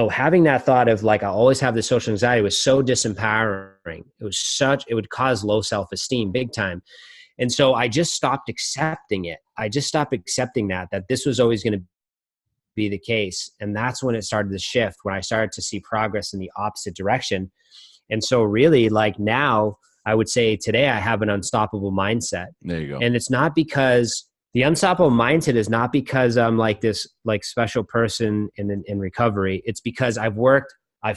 having that thought of like, I always have this social anxiety was so disempowering. It would cause low self-esteem big time. And so I just stopped accepting it. I just stopped accepting that this was always going to be the case. And that's when it started to shift, when I started to see progress in the opposite direction. And so really, like, now I would say today I have an unstoppable mindset. There you go. And it's not because the unstoppable mindset is not because I'm like this like special person in recovery. It's because I've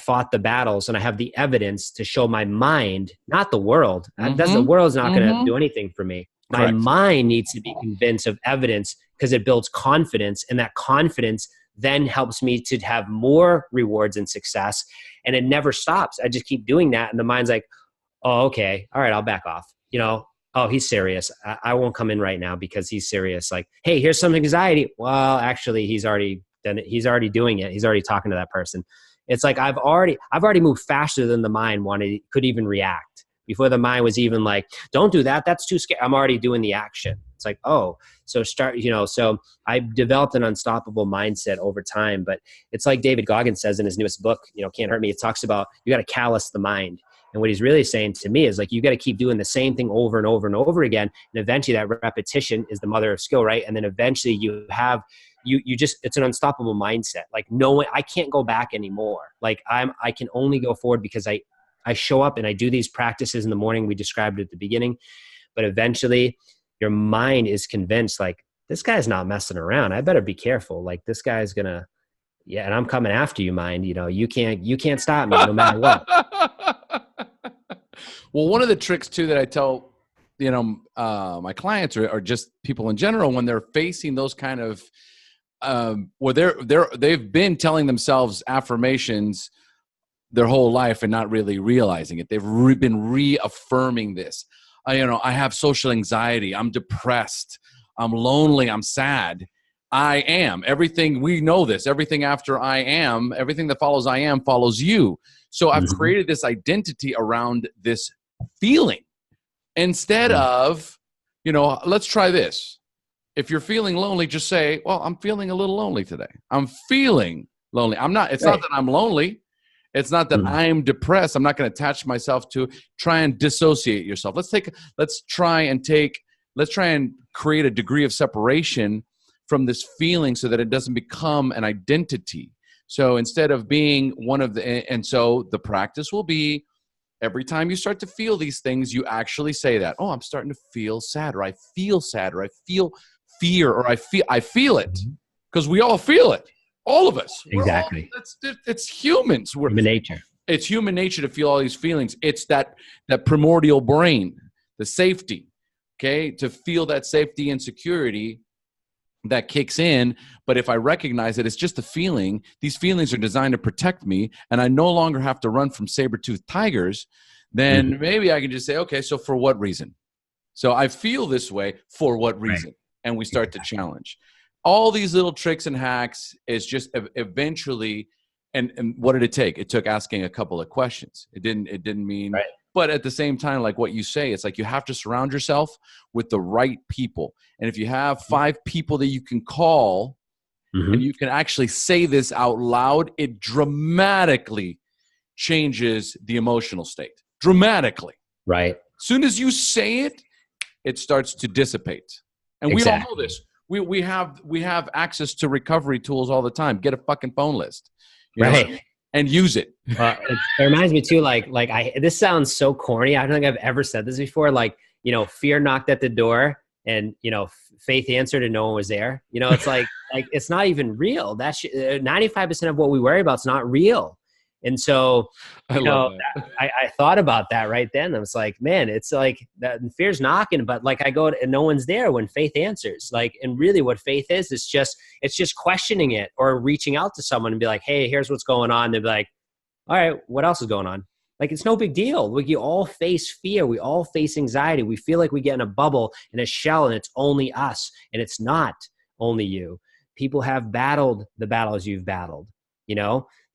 fought the battles, and I have the evidence to show my mind, not the world. The world's not going to do anything for me. My mind needs to be convinced of evidence, because it builds confidence, and that confidence then helps me to have more rewards and success. And it never stops. I just keep doing that. And the mind's like, oh, okay. All right, I'll back off. You know, oh, he's serious. I won't come in right now because he's serious. Like, hey, here's some anxiety. Well, actually, he's already then he's already doing it. He's already talking to that person. It's like I've already moved faster than the mind could even react. Before the mind was even like, don't do that, that's too scary. I'm already doing the action. It's like, oh, so so I've developed an unstoppable mindset over time. But it's like David Goggins says in his newest book, Can't Hurt Me. It talks about you got to callous the mind. And what he's really saying to me is like, you got to keep doing the same thing over and over and over again. And eventually that repetition is the mother of skill, right? And then eventually you have, it's an unstoppable mindset. Like I can't go back anymore. Like I can only go forward because I show up and I do these practices in the morning. We described it at the beginning, but eventually your mind is convinced like, this guy's not messing around. I better be careful. Like this guy's gonna, and I'm coming after you, mind. You can't stop me no matter what. Well, one of the tricks too that I tell, my clients or just people in general, when they're facing those kind of, where they've been telling themselves affirmations their whole life and not really realizing it. They've been reaffirming this. I have social anxiety. I'm depressed. I'm lonely. I'm sad. I am. Everything, we know this. Everything after I am, everything that follows I am follows you. So I've created this identity around this feeling instead of, let's try this. If you're feeling lonely, just say, well, I'm feeling a little lonely today. I'm feeling lonely. I'm not, it's not that I'm lonely. It's not that I'm depressed. I'm not going to attach myself to. Try and dissociate yourself. Let's try and create a degree of separation from this feeling so that it doesn't become an identity. So instead of being and so the practice will be every time you start to feel these things, you actually say that, oh, I'm starting to feel sad, or I feel sad, or I feel fear, or I feel it, because we all feel it. All of us. Exactly. It's humans. Human nature. It's human nature to feel all these feelings. It's that primordial brain, the safety, okay, to feel that safety and security that kicks in. But if I recognize that it's just a feeling, these feelings are designed to protect me, and I no longer have to run from saber-toothed tigers, then maybe I can just say, okay, so for what reason? So I feel this way, for what reason? Right. And we start to challenge. All these little tricks and hacks is just eventually, and what did it take? It took asking a couple of questions. It didn't mean, right. But at the same time, like what you say, it's like you have to surround yourself with the right people. And if you have 5 people that you can call and you can actually say this out loud, it dramatically changes the emotional state. Dramatically. Right. As soon as you say it, it starts to dissipate. And we all know this. We have access to recovery tools all the time. Get a fucking phone list, right, and use it. It reminds me too, this sounds so corny. I don't think I've ever said this before. Like, fear knocked at the door, and faith answered, and no one was there. It's like it's not even real. That 95% of what we worry about is not real. And so, I thought about that right then. I was like, man, it's like that fear's knocking, but like I go and no one's there when faith answers. Like, and really what faith is, it's just questioning it or reaching out to someone and be like, hey, here's what's going on. They'll be like, all right, what else is going on? Like, it's no big deal. Like, you all face fear. We all face anxiety. We feel like we get in a bubble, in a shell, and it's only us. And it's not only you. People have battled the battles you've battled,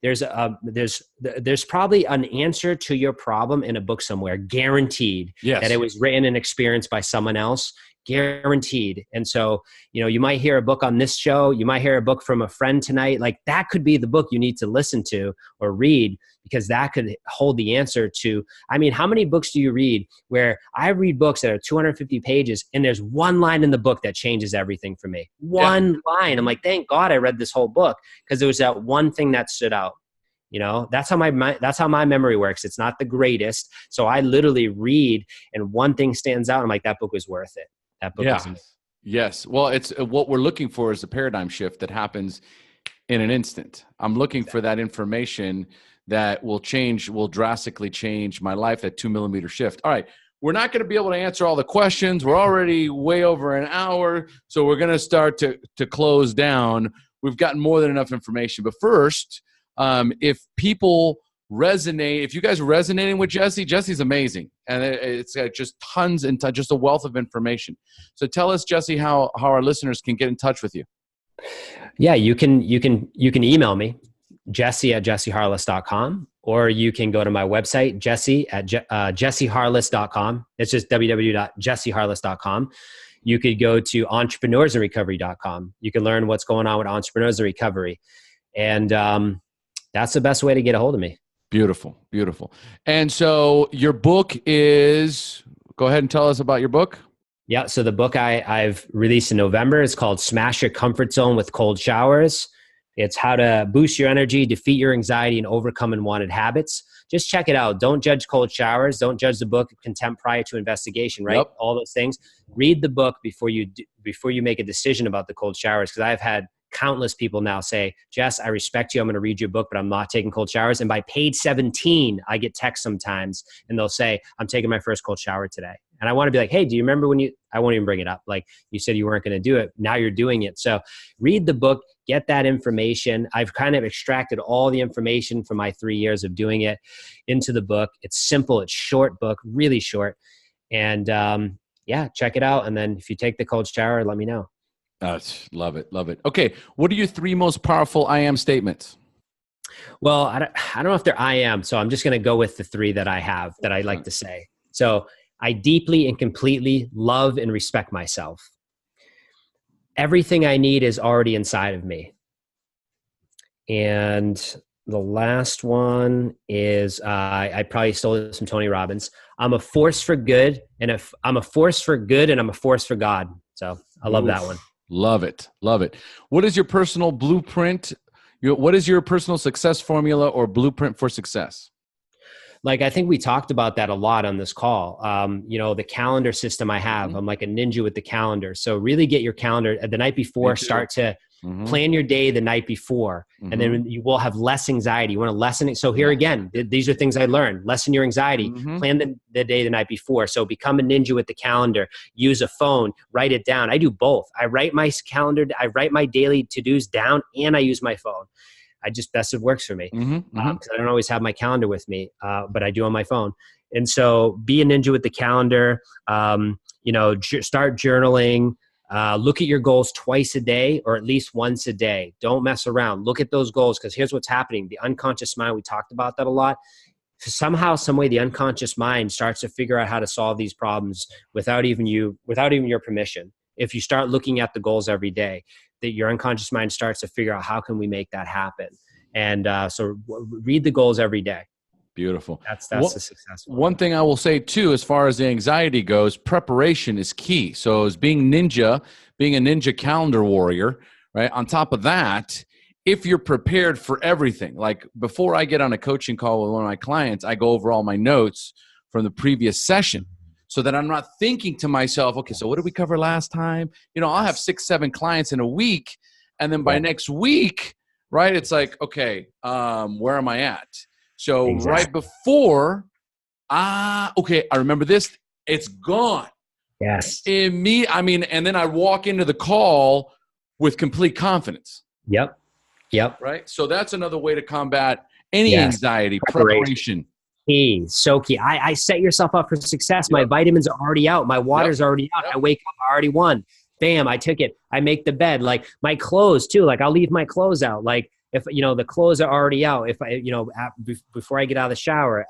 There's probably an answer to your problem in a book somewhere, guaranteed. Yes. That it was written and experienced by someone else, guaranteed. And so, you might hear a book on this show. You might hear a book from a friend tonight. Like, that could be the book you need to listen to or read, because that could hold the answer to, how many books do you read where I read books that are 250 pages and there's one line in the book that changes everything for me? One line. I'm like, thank God I read this whole book, because there was that one thing that stood out. That's how my memory works. It's not the greatest. So I literally read and one thing stands out. I'm like, that book was worth it. That book was amazing. Yes. Well, it's what we're looking for is a paradigm shift that happens in an instant. I'm looking for that information that will drastically change my life, that 2 millimeter shift. All right. We're not going to be able to answer all the questions. We're already way over an hour. So we're going to start to close down. We've gotten more than enough information. But first, if people resonate, if you guys are resonating with Jesse's amazing. And it's just tons and just a wealth of information. So tell us, Jesse, how our listeners can get in touch with you. Yeah, you can email me, jesse@jesseharless.com, or you can go to my website, jesseharless.com. It's just www.jesseharless.com. You could go to entrepreneursinrecovery.com. You can learn what's going on with entrepreneurs in recovery. And that's the best way to get a hold of me. Beautiful, beautiful. And so your book is, go ahead and tell us about your book. Yeah, so the book I've released in November is called Smash Your Comfort Zone with Cold Showers. It's how to boost your energy, defeat your anxiety, and overcome unwanted habits. Just check it out. Don't judge cold showers. Don't judge the book. Contempt prior to investigation, right? Yep. All those things. Read the book before you make a decision about the cold showers, because I've had countless people now say, Jess, I respect you. I'm going to read your book, but I'm not taking cold showers. And by page 17, I get texts sometimes and they'll say, I'm taking my first cold shower today. And I want to be like, hey, do you remember when I won't even bring it up. Like you said, you weren't going to do it. Now you're doing it. So read the book, get that information. I've kind of extracted all the information from my 3 years of doing it into the book. It's simple. It's short book, really short. And yeah, check it out. And then if you take the cold shower, let me know. Love it. Love it. Okay. What are your 3 most powerful I am statements? Well, I don't know if they're I am. So I'm just going to go with the 3 that I have that I like to say. So I deeply and completely love and respect myself. Everything I need is already inside of me. And the last one is, I probably stole this from Tony Robbins. I'm a force for good, and if I'm a force for good, and I'm a force for God. So I love that one. Love it. Love it. What is your personal blueprint? What is your personal success formula or blueprint for success? Like, I think we talked about that a lot on this call. The calendar system I have, I'm like a ninja with the calendar. So really get your calendar the night before, start to plan your day the night before, and then you will have less anxiety. You want to lessen it. So here again, these are things I learned. Lessen your anxiety, plan the day the night before. So become a ninja with the calendar, use a phone, write it down. I do both. I write my calendar, I write my daily to-dos down, and I use my phone. That's what works for me. Because I don't always have my calendar with me, but I do on my phone. And so be a ninja with the calendar, start journaling, look at your goals twice a day or at least once a day. Don't mess around. Look at those goals, because here's what's happening. The unconscious mind, we talked about that a lot. So somehow, some way, the unconscious mind starts to figure out how to solve these problems without even your permission. If you start looking at the goals every day, that your unconscious mind starts to figure out how can we make that happen. And so read the goals every day. Beautiful. That's the success. One thing I will say too, as far as the anxiety goes, preparation is key. So as being a ninja calendar warrior, right? On top of that, if you're prepared for everything, like before I get on a coaching call with one of my clients, I go over all my notes from the previous session, so that I'm not thinking to myself, okay, so what did we cover last time? I'll have 6, 7 clients in a week. And then by next week, right, it's like, okay, where am I at? So right before, okay, I remember this, it's gone. Yes. And then I walk into the call with complete confidence. Yep. Right? So that's another way to combat any anxiety, preparation. Key. So key. I set yourself up for success. My vitamins are already out. My water's already out. I wake up, I already won. Bam, I took it. I make the bed. Like my clothes too. Like I'll leave my clothes out. Like if, the clothes are already out. If I, before I get out of the shower,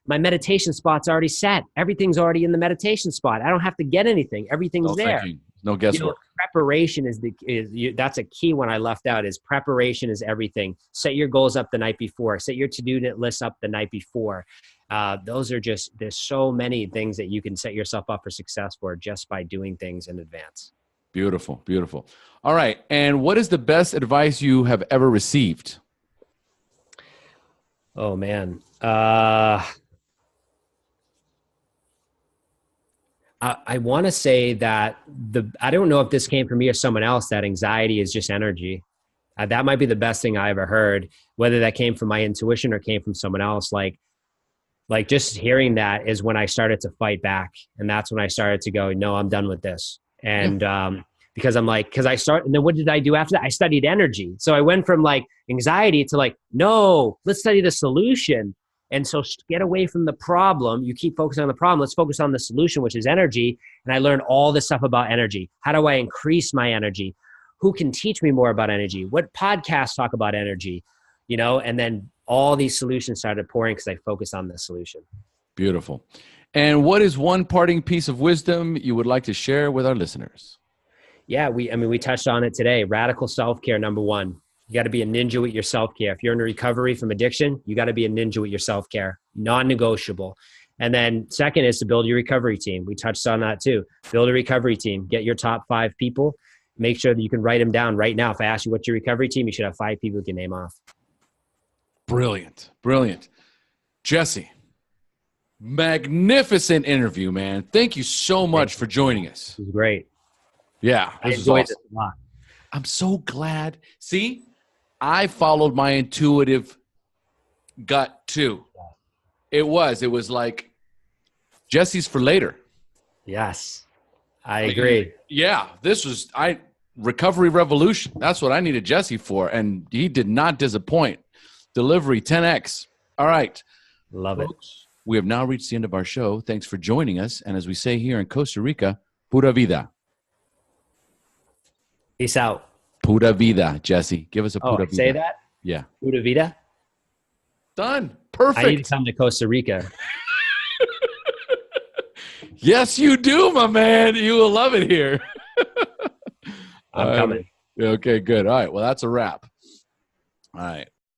my meditation spot's already set. Everything's already in the meditation spot. I don't have to get anything. Everything's there. Thinking. No guesswork. Preparation that's a key one I left out, is preparation is everything. Set your goals up the night before. Set your to-do list up the night before. There's so many things that you can set yourself up for success for just by doing things in advance. Beautiful, beautiful. All right. And what is the best advice you have ever received? Oh, man. I want to say that I don't know if this came from me or someone else, that anxiety is just energy. That might be the best thing I ever heard, whether that came from my intuition or came from someone else. Like just hearing that is when I started to fight back. And that's when I started to go, no, I'm done with this. And because and then what did I do after that? I studied energy. So I went from like anxiety to like, no, let's study the solution. And so get away from the problem. You keep focusing on the problem. Let's focus on the solution, which is energy. And I learned all this stuff about energy. How do I increase my energy? who can teach me more about energy? What podcasts talk about energy? And then all these solutions started pouring because I focused on the solution. Beautiful. And what is one parting piece of wisdom you would like to share with our listeners? Yeah, we touched on it today. Radical self-care, number one. You got to be a ninja with your self-care. If you're in recovery from addiction, you got to be a ninja with your self-care, non-negotiable. And then second is to build your recovery team. We touched on that too. Build a recovery team. Get your top 5 people. Make sure that you can write them down right now. If I ask you what's your recovery team, you should have 5 people you can name off. Brilliant. Brilliant. Jesse, magnificent interview, man. Thank you so much for joining us. It was great. Yeah. I enjoyed it a lot. I'm so glad. See, I followed my intuitive gut too. It was like Jesse's for later. Yes, I agree. Yeah, recovery revolution. That's what I needed Jesse for, and he did not disappoint. Delivery 10x. All right, love folks, we have now reached the end of our show. Thanks for joining us, and as we say here in Costa Rica, pura vida. Peace out. Pura vida, Jesse. Give us a pura vida. Say that? Yeah. Pura vida? Done. Perfect. I need to come to Costa Rica. Yes, you do, my man. You will love it here. I'm coming. Okay, good. All right. Well, that's a wrap. All right.